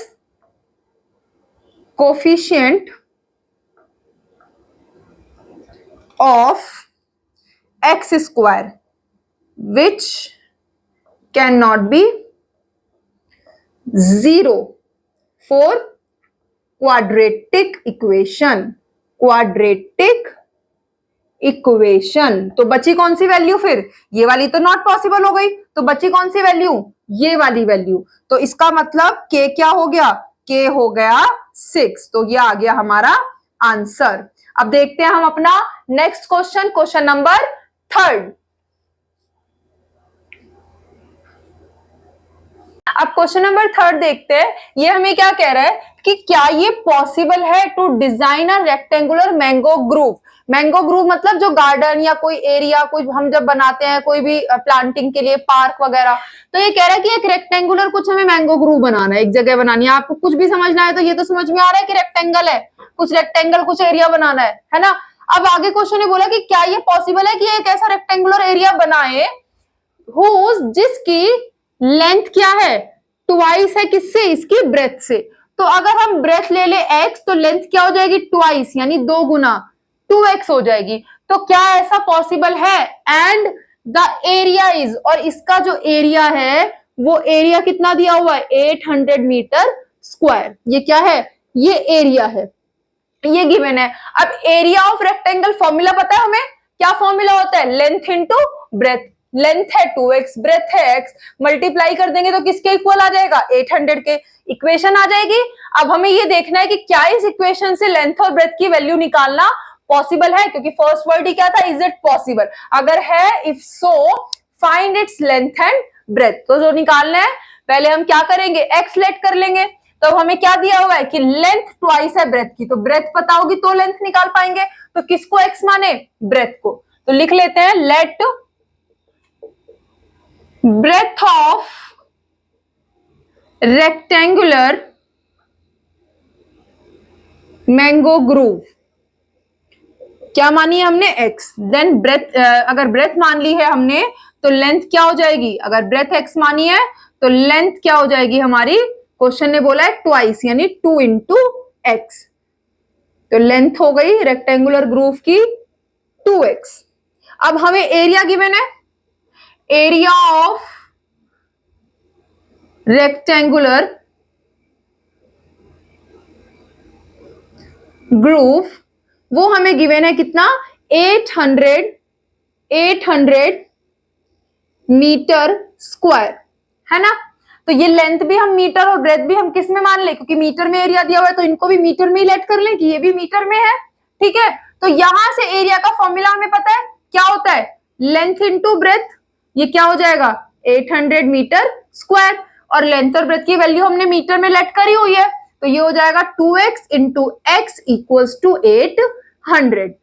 [SPEAKER 1] coefficient of x² which can not be 0 for quadratic equation. Quadratic equation तो बची कौन सी वैल्यू, फिर ये वाली तो नॉट पॉसिबल हो गई, तो बची कौन सी वैल्यू, ये वाली वैल्यू। तो इसका मतलब k क्या हो गया, k हो गया 6। तो ये आ गया हमारा आंसर। अब देखते हैं हम अपना नेक्स्ट क्वेश्चन, क्वेश्चन नंबर 3। अब क्वेश्चन नंबर 3 देखते हैं। ये हमें क्या कह रहा है कि क्या ये पॉसिबल है to design a rectangular mango grove. Mango grove मतलब जो गार्डन या कोई एरिया, कोई हम जब बनाते हैं कोई भी प्लांटिंग के लिए, पार्क वगैरह, तो ये कह रहा है कि एक रेक्टेंगुलर कुछ हमें मैंगो ग्रूव बनाना है, एक जगह बनानी है। आपको कुछ भी समझना है तो ये तो समझ में आ रहा है कि रेक्टेंगल है, कुछ रेक्टेंगल कुछ एरिया बनाना है ना। अब आगे क्वेश्चन ने बोला कि क्या ये पॉसिबल है कि एक ऐसा रेक्टेंगुलर एरिया बनाए जिसकी लेंथ क्या है, ट्वाइस है किससे, इसकी ब्रेथ से। तो अगर हम ब्रेथ ले ले x तो लेंथ क्या हो जाएगी, ट्वाइस यानी 2 गुना 2x हो जाएगी। तो क्या ऐसा पॉसिबल है, एंड द एरिया इज, और इसका जो एरिया है वो एरिया कितना दिया हुआ है, 800 मीटर स्क्वायर। ये क्या है, ये एरिया है, ये गिवन है। अब एरिया ऑफ रेक्टेंगल फॉर्मूला पता है हमें, क्या फॉर्मूला होता है, लेंथ इंटू ब्रेथ। लेंथ है 2x, ब्रेथ है x, मल्टीप्लाई कर देंगे तो किसके इक्वल आ जाएगा, 800 के। इक्वेशन आ जाएगी। अब हमें ये देखना है कि क्या इस इक्वेशन से लेंथ और ब्रेथ की वैल्यू निकालना पॉसिबल है, क्योंकि फर्स्ट वर्ड ही क्या था, इज इट पॉसिबल। अगर है, if so find its length and breadth. तो जो निकालना है पहले हम क्या करेंगे, x लेट कर लेंगे। तो हमें क्या दिया हुआ है कि लेंथ ट्वाइस है ब्रेथ की, तो ब्रेथ पता होगी तो लेंथ निकाल पाएंगे। तो किसको x माने, ब्रेथ को। तो लिख लेते हैं, let breadth of rectangular mango grove, क्या मानी हमने x, देन ब्रेथ, अगर ब्रेथ मान ली है हमने तो लेंथ क्या हो जाएगी, अगर ब्रेथ x मानी है तो लेंथ क्या हो जाएगी हमारी, क्वेश्चन ने बोला है ट्वाइस यानी 2 इंटू एक्स। तो लेंथ हो गई रेक्टेंगुलर ग्रूव की 2x। अब हमें एरिया गिवन है, एरिया ऑफ रेक्टेंगुलर ग्रूव वो हमें गिवन है कितना, 800 मीटर स्क्वायर, है ना। तो ये लेंथ भी हम मीटर और ब्रेथ भी हम किस में मान ले, क्योंकि मीटर में एरिया दिया हुआ है तो इनको भी मीटर में ही लेट कर ले कि ये भी मीटर में है, ठीक है। तो यहां से एरिया का फॉर्मूला हमें पता है क्या होता है, लेंथ इंटू ब्रेथ। ये क्या हो जाएगा, 800 मीटर स्क्वायर, और लेंथ और ब्रेथ की वैल्यू हमने मीटर में लेट करी हुई है। तो ये हो जाएगा 2x into X equals to 800।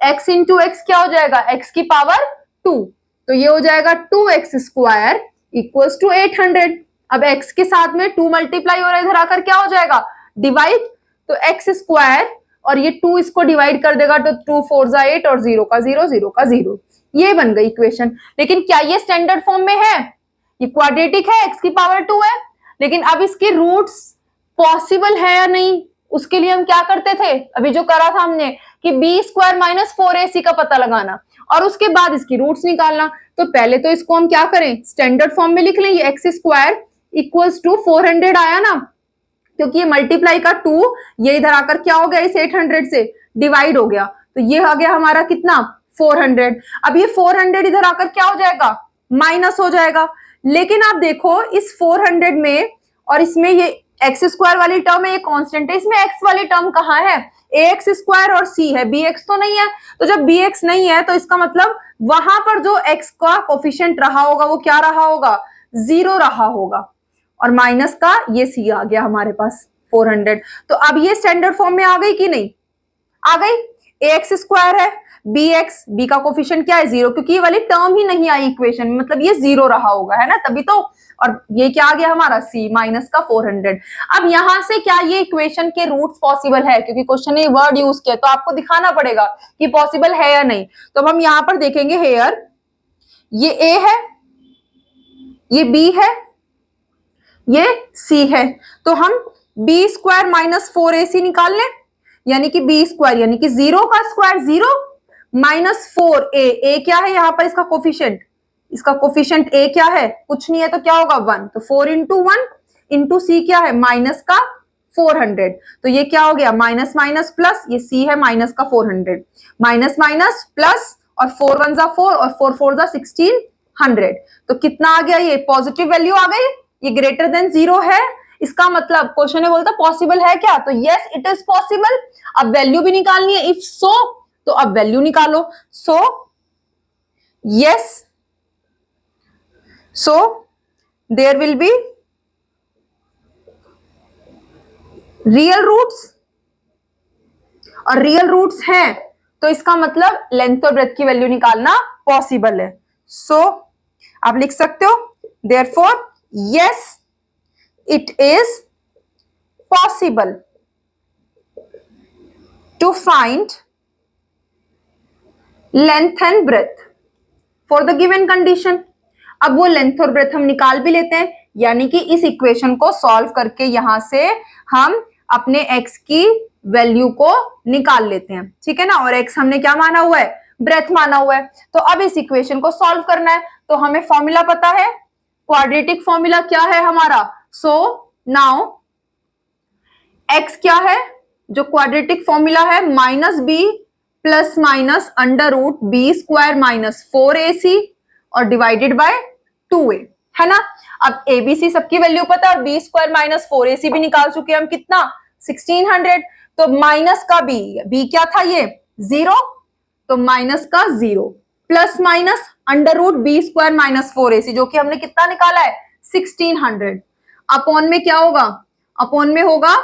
[SPEAKER 1] x into X क्या हो जाएगा, x की पावर 2। तो ये हो जाएगा 2x स्क्वायर इक्वल्स टू 800। अब x के साथ में 2 मल्टीप्लाई हो रहा है, इधर आकर क्या हो जाएगा, डिवाइड। तो x स्क्वायर और ये 2 इसको डिवाइड कर देगा तो 2 4 जा 8 और 0 का 0 0 का 0। ये बन गई इक्वेशन। लेकिन क्या ये स्टैंडर्ड फॉर्म में है, ये क्वाड्रेटिक है, x की पावर 2 है, लेकिन अब इसके रूट्स पॉसिबल है या नहीं, उसके लिए हम क्या करते थे, अभी जो करा था हमने कि बी स्क्वायर माइनस 4ac का पता लगाना और उसके बाद इसकी रूट्स निकालना। तो पहले तो इसको हम क्या करें, स्टैंडर्ड फॉर्म में लिख लें। ये एक्स स्क्वायर इक्वल्स टू 400 आया ना, क्योंकि ये मल्टीप्लाई का 2 ये इधर आकर क्या हो गया, इस 800 से डिवाइड हो गया, तो ये आ गया हमारा कितना 400। अब ये 400 इधर आकर क्या हो जाएगा, माइनस हो जाएगा। लेकिन आप देखो इस 400 में और इसमें ये एक्स स्क्वायर वाली टर्म है, ये कांस्टेंट है, इसमें एक्स वाली टर्म कहाँ है, ax स्क्वायर और c है, bx तो नहीं है। तो जब bx नहीं है तो इसका मतलब वहां पर जो x का कोफिशिएंट रहा होगा वो क्या रहा होगा, 0 रहा होगा, और माइनस का ये c आ गया हमारे पास 400। तो अब ये स्टैंडर्ड फॉर्म में आ गई कि नहीं, आ गई। ax स्क्वायर है, bx, b का कोफिशिएंट क्या है 0, क्योंकि ये वाली टर्म ही नहीं आई इक्वेशन में, मतलब ये 0 रहा होगा, है ना, तभी तो। और ये क्या आ गया हमारा c माइनस का 400। अब यहां से क्या ये इक्वेशन के रूट्स पॉसिबल है, क्योंकि क्वेश्चन ने वर्ड यूज किया तो आपको दिखाना पड़ेगा कि पॉसिबल है या नहीं। तो अब हम यहां पर देखेंगे, हेयर ये a है, ये b है, ये c है, तो हम b स्क्वायर माइनस 4ac निकाल लें, यानी कि b स्क्वायर यानी कि 0 का स्क्वायर 0 माइनस 4a, a क्या है यहाँ पर इसका कोफिशिएंट इसका कोफिशिएंट a क्या है, कुछ नहीं है तो क्या होगा 1, तो 4 इंटू 1 इंटू सी क्या है माइनस का 400, तो ये क्या हो गया माइनस माइनस प्लस, ये c है माइनस का 400, माइनस माइनस प्लस और 4 1 जा 4 और 4 4 जा 1600, तो कितना आ गया, ये पॉजिटिव वैल्यू आ गई, ये ग्रेटर देन 0 है। इसका मतलब क्वेश्चन है बोलता पॉसिबल है क्या, तो यस इट इज पॉसिबल। अब वैल्यू भी निकालनी है, इफ सो तो अब वैल्यू निकालो, so yes, so there will be real roots, और रियल रूट्स हैं तो इसका मतलब लेंथ और ब्रेथ की वैल्यू निकालना पॉसिबल है। सो आप लिख सकते हो therefore yes it is possible to find length and breadth for the given condition। अब वो लेंथ और ब्रेथ हम निकाल भी लेते हैं, यानी कि इस इक्वेशन को सॉल्व करके यहां से हम अपने x की वैल्यू को निकाल लेते हैं, ठीक है ना। और x हमने क्या माना हुआ है, ब्रेथ माना हुआ है। तो अब इस इक्वेशन को सॉल्व करना है, तो हमें फॉर्मूला पता है, क्वाड्रेटिक फॉर्मूला क्या है हमारा, सो नाउ x क्या है, जो क्वाड्रेटिक फॉर्मूला है minus B plus minus under root B square minus 4ac और डिवाइडेड बाय 2a, है ना। अब एबीसी सबकी वैल्यू पता है और बी स्क्वायर माइनस 4ac भी निकाल चुके हैं हम, कितना 1600, तो माइनस का बी क्या था ये 0, तो माइनस का 0 plus minus under root B square minus 4ac जो कि हमने कितना निकाला है 1600, अपॉन में क्या होगा, अपॉन में होगा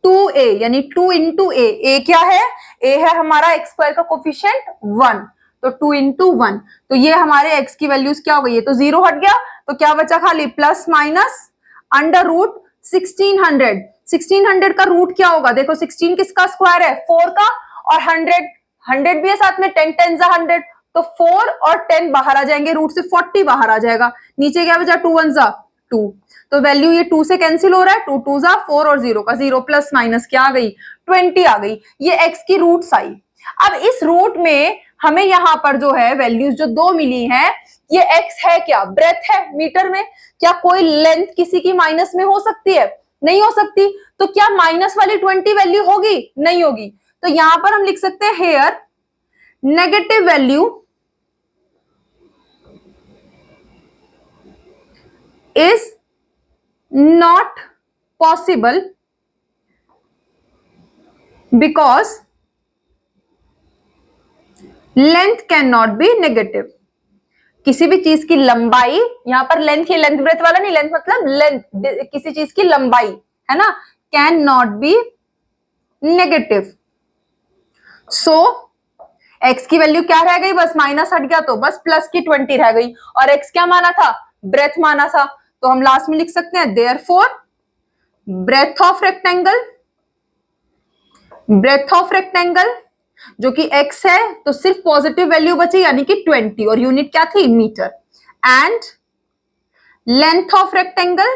[SPEAKER 1] 2a यानी 2 इंटू a क्या है, a है हमारा एक्स स्क्वायर का कोफिशिएंट 1, तो 2 इंटू 1, तो ये हमारे x की वैल्यूज क्या हो गई, ये तो 0 हट गया, तो क्या बचा खाली प्लस माइनस अंडर रूट 1600, 1600 का रूट क्या होगा, देखो 16 किसका स्क्वायर है 4 का, और 100 भी है साथ में, 10 10 जा 100, तो 4 और 10 बाहर आ जाएंगे, रूट से 40 बाहर आ जाएगा, नीचे क्या बचा 2 1 जा 2, तो वैल्यू ये 2 से कैंसिल हो रहा है, 2 2 जा 4 और 0 का 0 प्लस माइनस क्या आ गई 20 आ गई, ये x की रूट्स आई। अब इस रूट में हमें यहां पर जो है वैल्यूज जो दो मिली हैं, ये x है क्या, ब्रेथ है मीटर में, क्या कोई लेंथ किसी की माइनस में हो सकती है, नहीं हो सकती, तो क्या माइनस वाली 20 वैल्यू होगी, नहीं होगी, तो यहां पर हम लिख सकते हैं here negative value is not possible because length cannot be negative। किसी भी चीज की लंबाई, यहां पर लेंथ ही लेंथ ब्रेथ वाला नहीं, लेंथ मतलब लेंथ किसी चीज की लंबाई है ना, can not B negative. So x की वैल्यू क्या रह गई, बस माइनस हट गया तो बस प्लस की 20 रह गई, और x क्या माना था, ब्रेथ माना था, तो हम लास्ट में लिख सकते हैं therefore breadth of rectangle, breadth of rectangle जो कि x है तो सिर्फ पॉजिटिव वैल्यू बची यानी कि 20 और यूनिट क्या थी metre, and length of rectangle,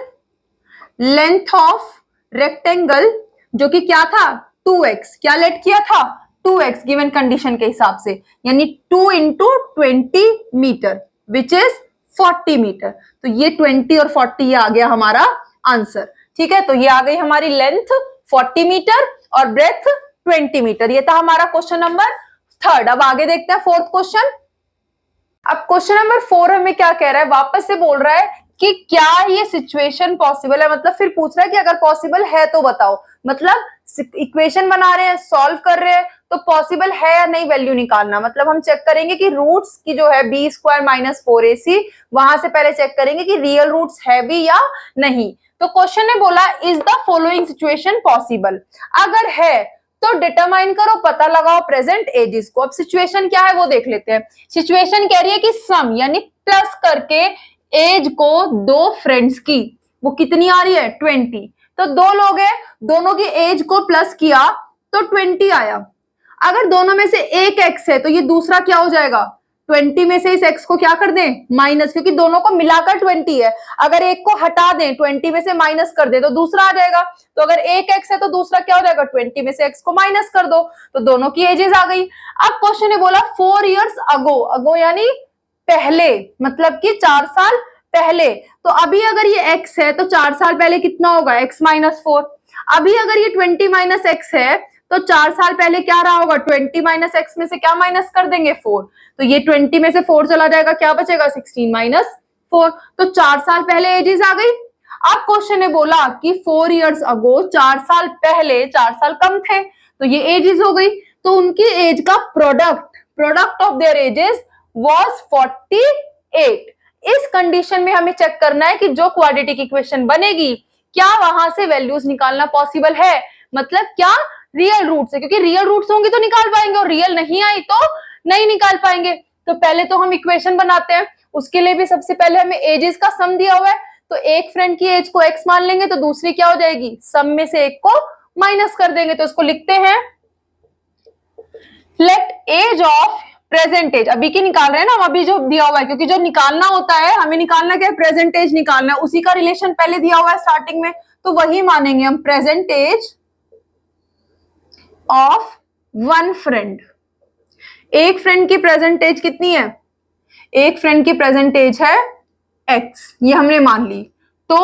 [SPEAKER 1] length of rectangle जो कि क्या था 2x, क्या लेट किया था 2x गिवन कंडीशन के हिसाब से, यानी 2 into 20 metre which is 40 metre, तो ये 20 और 40 ये आ गया हमारा आंसर, ठीक है। तो ये आ गई हमारी लेंथ 40 मीटर और ब्रेथ 20 मीटर, ये था हमारा क्वेश्चन नंबर 3। अब आगे देखते हैं 4th क्वेश्चन। अब क्वेश्चन नंबर 4 हमें क्या कह रहा है, वापस से बोल रहा है कि क्या ये सिचुएशन पॉसिबल है, मतलब फिर पूछ रहा है कि अगर पॉसिबल है तो बताओ, मतलब इक्वेशन बना रहे हैं, सॉल्व कर रहे हैं, तो पॉसिबल है या नहीं वैल्यू निकालना, मतलब हम चेक करेंगे कि रूट्स की जो है बी स्क्वायर माइनस 4ac, वहां से पहले चेक करेंगे कि रियल रूट्स है भी या नहीं। तो क्वेश्चन ने बोला is the following situation possible, अगर है तो डिटरमाइन करो, पता लगाओ प्रेजेंट एजेस को। अब सिचुएशन क्या है वो देख लेते हैं। सिचुएशन कह रही है कि सम यानी प्लस करके एज को दो फ्रेंड्स की, वो कितनी आ रही है 20, तो दो लोग हैं, दोनों की एज को प्लस किया तो 20 आया। अगर दोनों में से एक एक्स है तो ये दूसरा क्या हो जाएगा, 20 में से इस एक्स को क्या कर दें माइनस, क्योंकि दोनों को मिलाकर 20 है, अगर एक को हटा दें 20 में से माइनस कर दे तो दूसरा आ जाएगा, तो अगर एक एक्स है तो दूसरा क्या हो जाएगा 20 में से एक्स को माइनस कर दो, तो दोनों की एजेस आ गई। अब क्वेश्चन ने बोला 4 years अगो, अगो यानी पहले, मतलब कि 4 साल पहले। तो अभी अगर ये x है तो 4 साल पहले कितना होगा, x माइनस 4। अभी अगर ये 20 माइनस एक्स है तो 4 साल पहले क्या रहा होगा, 20 माइनस एक्स में से क्या माइनस कर देंगे, 4। तो ये 20 में से 4 चला जाएगा, क्या बचेगा, 16 माइनस 4। तो 4 साल पहले एजेस आ गई। अब क्वेश्चन ने बोला कि 4 इयर्स अगो, 4 साल पहले, 4 साल कम थे तो ये एजेस हो गई। तो उनकी एज का product of their edges was 48। इस कंडीशन में हमें चेक करना है कि जो क्वाड्रेटिक इक्वेशन बनेगी क्या वहां से वैल्यूज निकालना पॉसिबल है, मतलब क्या रियल रूट्स है, क्योंकि रियल रूट्स होंगे तो निकाल पाएंगे और रियल नहीं आई तो नहीं निकाल पाएंगे। तो पहले तो हम इक्वेशन बनाते हैं, उसके लिए भी सबसे पहले हमें एजेस का सम दिया हुआ है, तो एक फ्रेंड की एज को x मान लेंगे तो दूसरी क्या हो जाएगी, सम में से एक को माइनस कर देंगे। तो इसको लिखते हैं let age of present age, अभी की निकाल रहे हैं ना हम, अभी जो दिया हुआ है, क्योंकि जो निकालना होता है हमें निकालना क्या है, प्रेजेंट एज निकालना है, उसी का रिलेशन पहले दिया हुआ है स्टार्टिंग में, तो वही मानेंगे हम, present age of one friend. एक फ्रेंड की प्रेजेंट एज कितनी है, एक फ्रेंड की प्रेजेंट एज है x, ये हमने मान ली। तो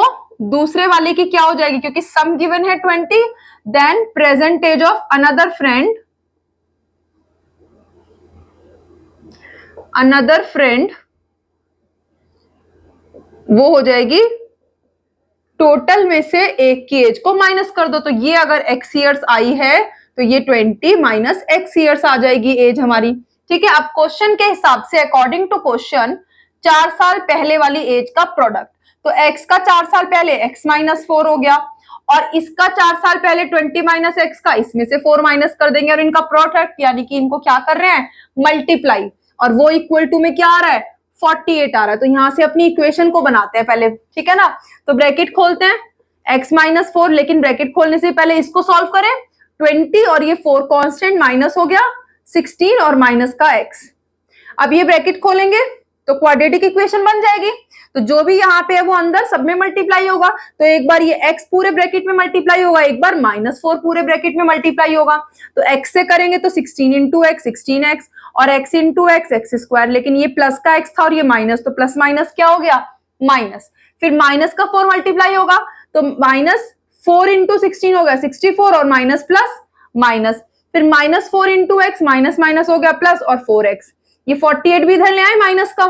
[SPEAKER 1] दूसरे वाले की क्या हो जाएगी, क्योंकि सम गिवन है 20, then present age of another friend वो हो जाएगी टोटल में से एक की एज को माइनस कर दो। तो ये अगर x ईयर्स आई है तो ये 20 माइनस x ईयर्स आ जाएगी एज हमारी। ठीक है, अब क्वेश्चन के हिसाब से, अकॉर्डिंग टू क्वेश्चन, 4 साल पहले वाली एज का प्रोडक्ट, तो x का 4 साल पहले x माइनस 4 हो गया, और इसका 4 साल पहले 20 माइनस एक्स का, इसमें से 4 माइनस कर देंगे, और इनका प्रोडक्ट यानी कि इनको क्या कर रहे हैं, मल्टीप्लाई, और वो इक्वल टू में क्या आ रहा है, 48 आ रहा है। तो यहां से अपनी इक्वेशन को बनाते हैं पहले, ठीक है ना। तो ब्रैकेट खोलते हैं, x माइनस 4, लेकिन ब्रैकेट खोलने से पहले इसको सॉल्व करें, 20 और ये 4 कांस्टेंट माइनस हो गया 16 और माइनस का x। अब ये ब्रैकेट खोलेंगे तो क्वाड्रेटिक इक्वेशन बन जाएगी। तो जो भी यहाँ पे है वो अंदर सब में मल्टीप्लाई होगा, तो एक बार ये x पूरे ब्रैकेट में मल्टीप्लाई होगा, एक बार -4 पूरे ब्रैकेट में मल्टीप्लाई होगा। तो x से करेंगे तो 16 इंटू एक्स 16x, और x into x x square, लेकिन ये प्लस का x था और ये माइनस, तो प्लस माइनस क्या हो गया, माइनस। फिर माइनस का 4 मल्टीप्लाई होगा तो -4 इंटू 16 हो गया 64, और माइनस प्लस माइनस, फिर -4 इंटू एक्स, माइनस माइनस हो गया प्लस, और 4x। ये 48 भी इधर ले आए माइनस का,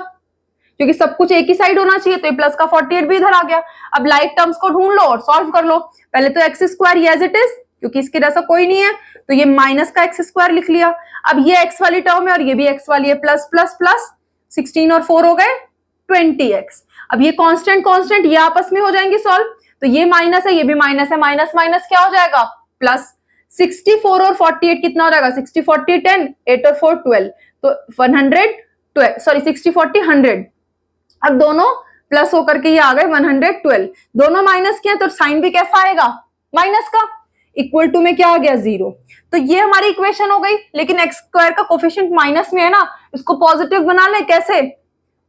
[SPEAKER 1] क्योंकि सब कुछ एक ही साइड होना चाहिए, तो ये प्लस का 48 भी इधर आ गया। अब लाइक टर्म्स को ढूंढ लो और सॉल्व कर लो। पहले तो X square as it is, क्योंकि इसके जैसा कोई नहीं है, तो ये माइनस का एक्स स्क्वायर लिख लिया। अब ये एक्स वाली टर्म है और ये भी एक्स वाली है, प्लस प्लस प्लस 16 और 4 हो गए 20x। अब ये कांस्टेंट ये आपस में हो जाएंगे सॉल्व, तो ये माइनस है, ये भी माइनस है, माइनस माइनस क्या हो जाएगा, प्लस। 64 और 48 कितना हो जाएगा, 60 40 10, 8 और 4 12, तो 112, सॉरी 60 40 100। अब दोनों प्लस होकर के ये आ गए 112, दोनों माइनस किया तो साइन भी कैसा आएगा, माइनस का, इक्वल टू में क्या आ गया, 0। तो ये हमारी इक्वेशन हो गई। लेकिन एक्स स्क्वायर का कोफिशिएंट माइनस में है ना, इसको पॉजिटिव बना ले, कैसे,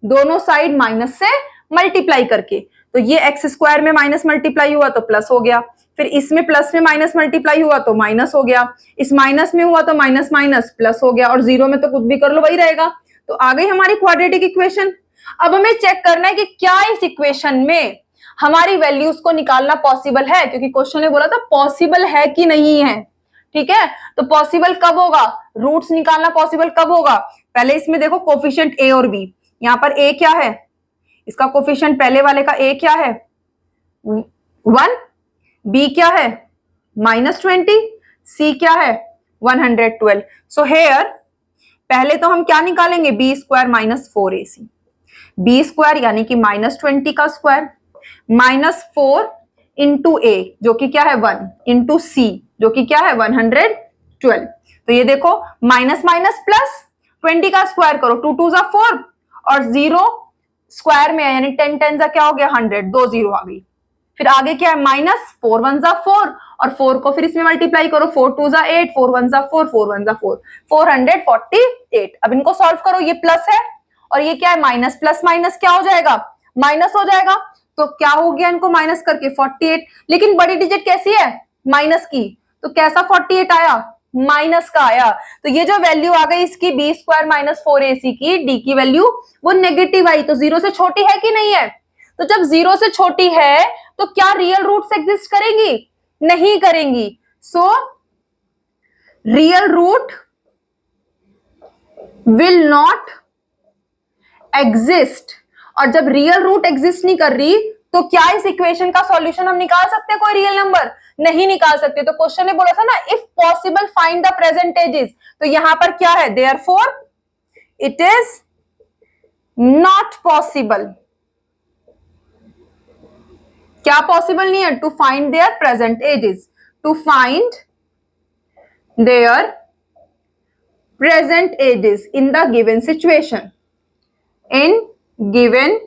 [SPEAKER 1] दोनों साइड माइनस से मल्टीप्लाई करके। तो ये एक्स स्क्वायर में माइनस मल्टीप्लाई हुआ तो प्लस हो गया, फिर इसमें प्लस में माइनस मल्टीप्लाई हुआ तो माइनस हो गया, इस माइनस में हुआ तो माइनस माइनस प्लस हो गया, और 0 में तो कुछ भी कर लो वही रहेगा। तो आ गई हमारी क्वाड्रेटिक इक्वेशन। अब हमें चेक करना है कि क्या इस इक्वेशन में हमारी वैल्यूज को निकालना पॉसिबल है, क्योंकि क्वेश्चन ने बोला था पॉसिबल है कि नहीं है। ठीक है, तो पॉसिबल कब होगा, रूट्स निकालना पॉसिबल कब होगा, पहले इसमें देखो कोफिशिएंट a और b। यहाँ पर a क्या है, इसका कोफिशिएंट पहले वाले का a क्या है 1, b क्या है -20, c क्या है 112। सो हेयर पहले तो हम क्या निकालेंगे, b square minus 4ac, b square यानी कि -20 का स्क्वायर, -4 इंटू a जो कि क्या है 1, इंटू c जो कि क्या है 112। तो ये देखो माइनस माइनस प्लस, 20 का स्क्वायर करो, 2 2 जा 4, और 0 स्क्वायर में है यानी 10 10 जा क्या हो गया 100, 2 0 आ गई। फिर आगे क्या है माइनस 4 1 जा 4, और 4 को फिर इसमें मल्टीप्लाई करो, 4 2 जा 8, 4 1 जा 4, 4 1 जा 4, 448। अब इनको सॉल्व करो, ये प्लस है और ये क्या है माइनस, प्लस माइनस क्या हो जाएगा, माइनस हो जाएगा। तो क्या हो गया इनको माइनस करके 48, लेकिन बड़ी डिजिट कैसी है माइनस की, तो कैसा 48 आया, माइनस का आया, तो ये जो वैल्यू आ गई इसकी बी स्क्वायर माइनस 4ac की, डी की वैल्यू वो नेगेटिव आई, तो जीरो से छोटी है कि नहीं है? तो जब जीरो से छोटी है तो क्या रियल रूट्स एग्जिस्ट करेंगी? नहीं करेंगी। So real root will not exist, और जब रियल रूट एग्जिस्ट नहीं कर रही तो क्या इस इक्वेशन का सॉल्यूशन हम निकाल सकते हैं? कोई रियल नंबर नहीं निकाल सकते। तो क्वेश्चन ने बोला था ना, if possible find the present ages, तो यहां पर क्या है? Therefore it is not possible. क्या पॉसिबल नहीं है? To find their present ages, to find their present ages in the given situation, in given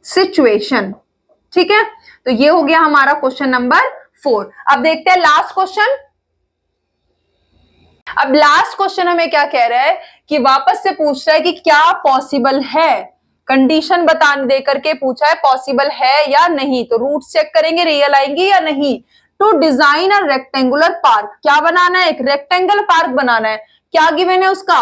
[SPEAKER 1] situation. ठीक है, तो ये हो गया हमारा क्वेश्चन नंबर 4। अब देखते हैं लास्ट क्वेश्चन। अब लास्ट क्वेश्चन हमें क्या कह रहा है कि वापस से पूछ रहा है कि क्या पॉसिबल है, कंडीशन बताने दे करके पूछा है पॉसिबल है या नहीं। तो रूट्स चेक करेंगे रियल आएंगी या नहीं। To design a rectangular park, क्या बनाना है? एक रेक्टेंगल पार्क बनाना है। क्या गिवन है उसका?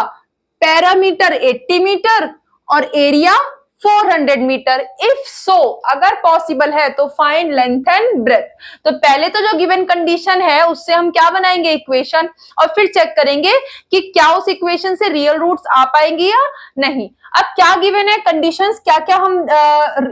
[SPEAKER 1] पैरामीटर 80 मीटर और एरिया 400 मीटर। इफ सो, अगर पॉसिबल है तो फाइंड लेंथ एंड ब्रेथ। तो पहले तो जो गिवन कंडीशन है उससे हम क्या बनाएंगे? इक्वेशन, और फिर चेक करेंगे कि क्या उस इक्वेशन से रियल रूट्स आ पाएंगी या नहीं। अब क्या गिवन है कंडीशंस, क्या क्या हम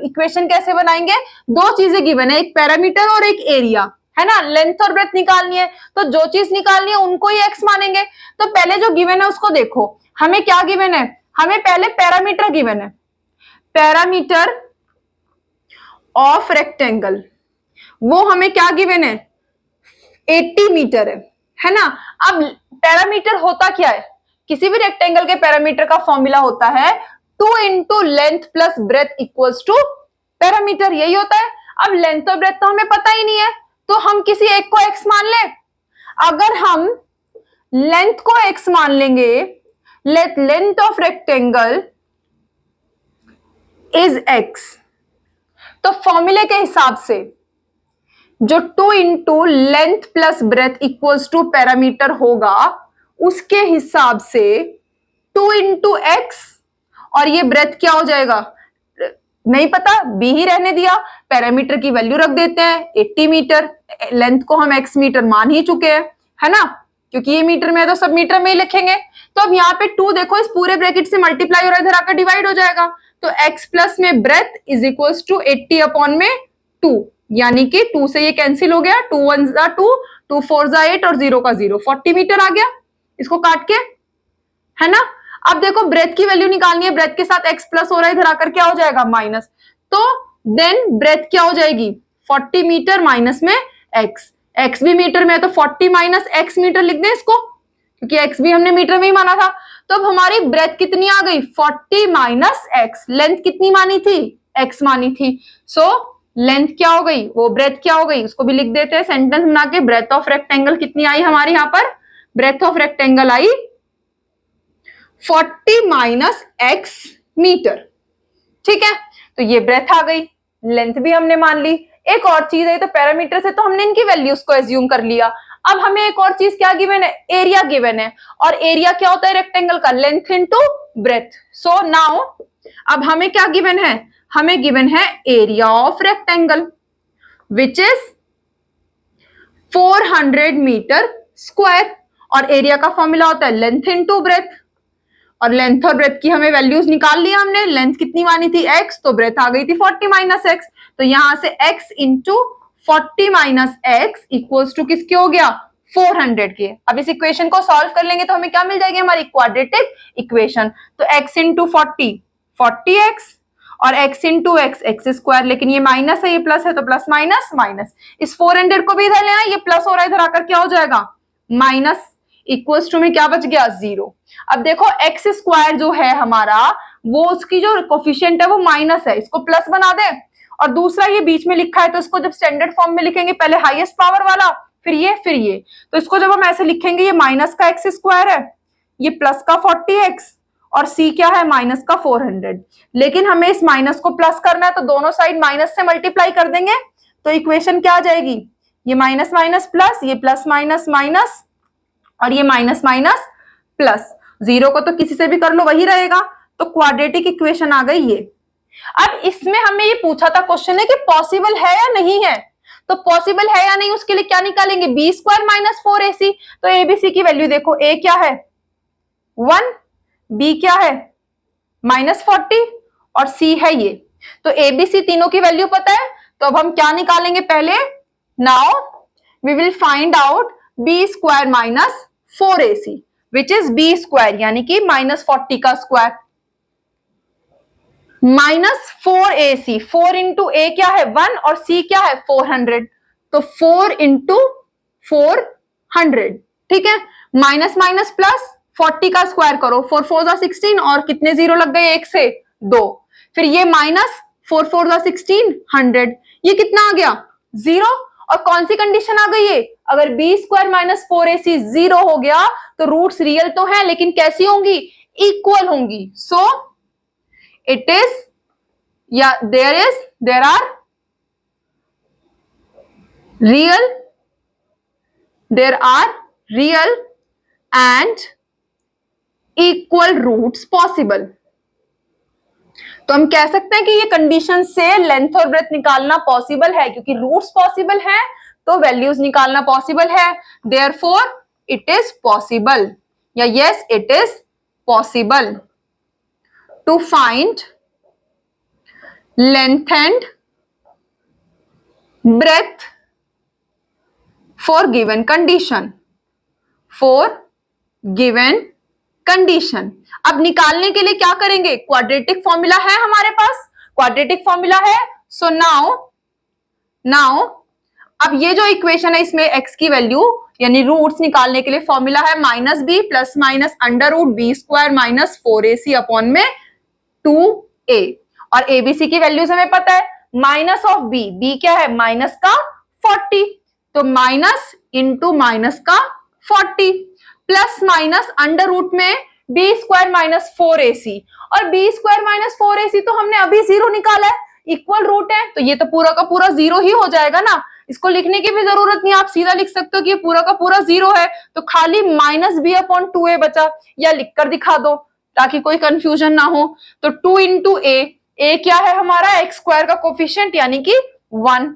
[SPEAKER 1] इक्वेशन कैसे बनाएंगे? दो चीजें गिवन है, एक पैरामीटर और एक एरिया, है ना। लेंथ और ब्रेथ निकालनी है, तो जो चीज निकालनी है उनको ही एक्स मानेंगे। तो पहले जो गिवन है उसको देखो, हमें क्या गिवन है? हमें पहले पैरामीटर गिवन है, पैरामीटर ऑफ रेक्टेंगल, वो हमें क्या गिवन है? 80 मीटर है ना। अब पैरामीटर होता क्या है? किसी भी रेक्टेंगल के पैरामीटर का फॉर्मूला होता है 2 into length plus breadth equals to parameter, यही होता है। अब लेंथ और ब्रेथ तो हमें पता ही नहीं है, तो हम किसी एक को एक्स मान ले। अगर हम लेंथ को एक्स मान लेंगे, let length of rectangle is X, तो फॉर्मूले के हिसाब से जो 2 into length plus breadth equals to parameter होगा, उसके हिसाब से 2 इंटू एक्स, और ये ब्रेथ क्या हो जाएगा? नहीं पता, बी ही रहने दिया। पैरामीटर की वैल्यू रख देते हैं 80 मीटर, लेंथ को हम एक्स मीटर मान ही चुके हैं, है ना, क्योंकि ये मीटर में है तो सब मीटर में ही लिखेंगे। तो अब यहाँ पे 2 देखो इस पूरे ब्रैकेट से मल्टीप्लाई हो रहा है, इधर आकर डिवाइड हो जाएगा। तो x प्लस में breadth is equals to 80 upon में 2, यानी कि 2 से ये कैंसिल हो गया, 2 1 जा 2, 2 4 जा 8 और 0 का 0, 40 मीटर आ गया इसको काट के, है ना। अब देखो ब्रेथ की वैल्यू निकालनी है, ब्रेथ के साथ x प्लस हो रहा है, इधर आकर क्या हो जाएगा? माइनस। तो देन ब्रेथ क्या हो जाएगी? 40 मीटर माइनस में x भी मीटर में है तो 40 माइनस x मीटर लिख दें इसको, क्योंकि x भी हमने मीटर में ही माना था। तो अब हमारी ब्रेथ कितनी आ गई? 40 माइनस x। लेंथ कितनी मानी थी? x मानी थी। सो लेंथ क्या हो गई? वो ब्रेथ क्या हो गई? उसको भी लिख देते हैं सेंटेंस बना के। ब्रेथ ऑफ रेक्टेंगल कितनी आई हमारी यहाँ पर? ब्रेथ ऑफ रेक्टेंगल आई 40 माइनस x मीटर। ठीक है, तो ये ब्रेथ आ गई, लेंथ भी हमने मान ली। एक और चीज है, तो पैरामीटर से तो हमने इनकी वैल्यूज को एज्यूम कर लिया। अब हमें एक और चीज क्या गिवन है? एरिया गिवन है, और एरिया क्या होता है रेक्टेंगल का? Length into breadth. So now अब हमें क्या गिवन है? हमें गिवन है area of rectangle which is 400 metre square, और एरिया का फॉर्मूला होता है लेंथ इनटू ब्रेथ, और लेंथ और ब्रेथ की हमें वैल्यूज निकाल लिया हमने। लेंथ कितनी मानी थी? x, तो ब्रेथ आ गई थी 40 माइनस x, तो यहां से x into 40 minus x equals to किसके हो गया? 400 के। अब इस इक्वेशन को सॉल्व कर लेंगे तो हमें क्या मिल जाएगी? हमारी क्वाड्रेटिक इक्वेशन। तो x इंटू 40 40x, और x इंटू एक्स स्क्वायर, लेकिन ये माइनस है ये प्लस है तो प्लस माइनस माइनस। इस 400 को भी इधर लेना, ये प्लस हो रहा है, इधर आकर क्या हो जाएगा? माइनस। इक्वल्स टू में क्या बच गया? 0। अब देखो एक्स स्क्वायर जो है हमारा, वो उसकी जो कोफिशिएंट है वो माइनस है, इसको प्लस बना दे। और दूसरा ये बीच में लिखा है, तो इसको जब स्टैंडर्ड फॉर्म में लिखेंगे, पहले हाईएस्ट पावर वाला फिर ये, तो इसको जब हम ऐसे लिखेंगे, ये माइनस का एक्स स्क्वायर है, ये प्लस का 40x, और c क्या है? माइनस का 400। लेकिन हमें इस माइनस को प्लस करना है, तो दोनों साइड माइनस से मल्टीप्लाई कर देंगे, तो इक्वेशन क्या आ जाएगी? ये माइनस माइनस प्लस, ये प्लस माइनस माइनस, और ये माइनस माइनस प्लस, 0 को तो किसी से भी कर लो वही रहेगा, तो क्वाड्रेटिक इक्वेशन आ गई ये। अब इसमें हमें ये पूछा था, क्वेश्चन है कि पॉसिबल है या नहीं है, तो पॉसिबल है या नहीं उसके लिए क्या निकालेंगे, बी स्क्वायर माइनस 4ac। तो एबीसी की वैल्यू देखो, ए क्या है 1, बी क्या है -40 और सी है ये। तो एबीसी तीनों की वैल्यू पता है, तो अब हम क्या निकालेंगे पहले, now we will find out b square minus 4ac which is B square यानी कि -40 का स्क्वायर -4ac, 4 इंटू ए क्या है 1 और सी क्या है 400, तो 4 इंटू 400, ठीक है, माइनस माइनस प्लस 40 का स्क्वायर करो, 4 4 जा 16 और कितने जीरो लग गए एक से 2, फिर ये माइनस 4 4 जा 16 100, ये कितना आ गया 0। और कौन सी कंडीशन आ गई है, अगर बी स्क्वायर माइनस 4ac 0 हो गया तो रूट्स रियल तो है लेकिन कैसी होंगी, इक्वल होंगी। सो it is, yeah, there are real and equal roots possible। तो हम कह सकते हैं कि ये कंडीशन से लेंथ और ब्रेथ निकालना पॉसिबल है, क्योंकि रूट्स पॉसिबल है तो वैल्यूज निकालना पॉसिबल है, therefore it is possible, या yes it is possible to find length and breadth for given condition, अब निकालने के लिए क्या करेंगे, क्वाड्रेटिक फॉर्मूला है हमारे पास, क्वाड्रेटिक फॉर्मूला है। सो नाउ अब ये जो इक्वेशन है इसमें x की वैल्यू यानी रूट्स निकालने के लिए फॉर्मूला है -b plus minus under root B square minus 4ac upon में 2a, और एबीसी की वैल्यूज हमें पता है, माइनस ऑफ बी, बी क्या है माइनस का 40, तो माइनस इंटू माइनस का 40 प्लस माइनस अंडर रूट में बी स्क्वायर माइनस 4ac, और बी स्क्वायर माइनस 4ac तो हमने अभी 0 निकाला है, इक्वल रूट है तो ये तो पूरा का पूरा 0 ही हो जाएगा ना, इसको लिखने की भी जरूरत नहीं, आप सीधा लिख सकते हो कि ये पूरा का पूरा 0 है, तो खाली -b/2a बचा, या लिखकर दिखा दो ताकि कोई कंफ्यूजन ना हो। तो 2 इंटू ए क्या है हमारा एक्स स्क्वायर का कोफिशिएंट यानी कि 1।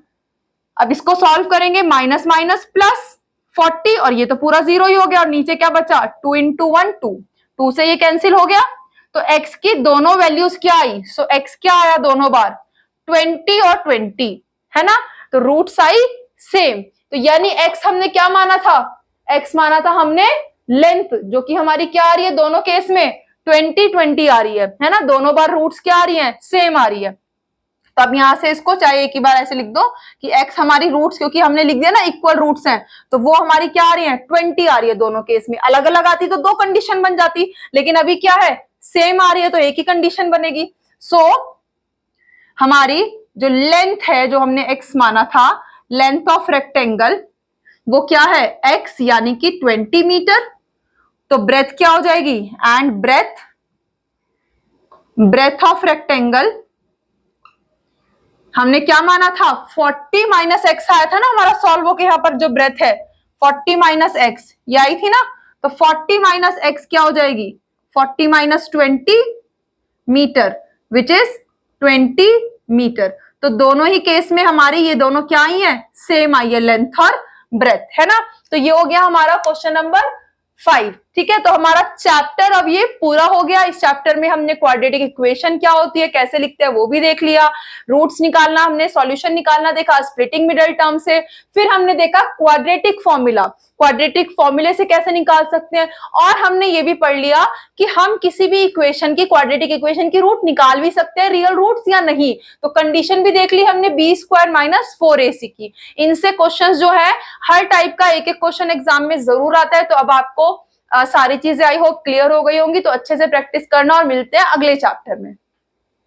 [SPEAKER 1] अब इसको सॉल्व करेंगे, माइनस माइनस प्लस 40 और ये तो पूरा 0 ही हो गया, और नीचे क्या बचा 2 इंटू 1 2 से ये कैंसिल हो गया, तो x की दोनों वैल्यूज क्या आई, सो x क्या आया दोनों बार 20 और 20 है ना, तो रूट्स आई सेम, तो यानी x हमने क्या माना था, x माना था हमने लेंथ, जो कि हमारी क्या आ रही है दोनों केस में 20 20 आ रही है ना, दोनों बार रूट्स क्या आ रही हैं सेम आ रही है। तो अब यहां से इसको चाहे एक ही बार ऐसे लिख दो कि x हमारी रूट्स, क्योंकि हमने लिख दिया ना इक्वल रूट्स हैं, तो वो हमारी क्या आ रही है 20 आ रही है दोनों केस में, अलग अलग आती तो दो कंडीशन बन जाती, लेकिन अभी क्या है सेम आ रही है तो एक ही कंडीशन बनेगी। सो हमारी जो लेंथ है जो हमने x माना था, लेंथ ऑफ रेक्टेंगल वो क्या है x यानी कि 20 मीटर, तो ब्रेथ क्या हो जाएगी, एंड ब्रेथ ऑफ रेक्टेंगल हमने क्या माना था 40 माइनस एक्स आया था ना हमारा सॉल्व के यहाँ पर, जो ब्रेथ है 40 माइनस एक्स ये आई थी ना, तो 40 माइनस एक्स क्या हो जाएगी 40 minus 20 metre which is 20 metre. तो दोनों ही केस में हमारी ये दोनों क्या आई है सेम आई है, लेंथ और ब्रेथ है ना। तो ये हो गया हमारा क्वेश्चन नंबर 5, ठीक है। तो हमारा चैप्टर अब ये पूरा हो गया। इस चैप्टर में हमने क्वाड्रेटिक इक्वेशन क्या होती है, कैसे लिखते हैं वो भी देख लिया, रूट्स निकालना हमने, सॉल्यूशन निकालना देखा स्प्लिटिंग मिडल टर्म से, फिर हमने देखा क्वाड्रेटिक फॉर्मूला, क्वाड्रेटिक फॉर्मूले से कैसे निकाल सकते हैं, और हमने ये भी पढ़ लिया कि हम किसी भी इक्वेशन की, क्वाड्रेटिक इक्वेशन की रूट निकाल भी सकते हैं रियल रूट्स या नहीं। तो कंडीशन भी देख ली हमने बी स्क्वायर माइनस 4ac की। इनसे क्वेश्चंस जो है हर टाइप का एक एक क्वेश्चन एग्जाम में जरूर आता है। तो अब आपको सारी चीजें आई होप क्लियर हो गई होंगी, तो अच्छे से प्रैक्टिस करना और मिलते हैं अगले चैप्टर में।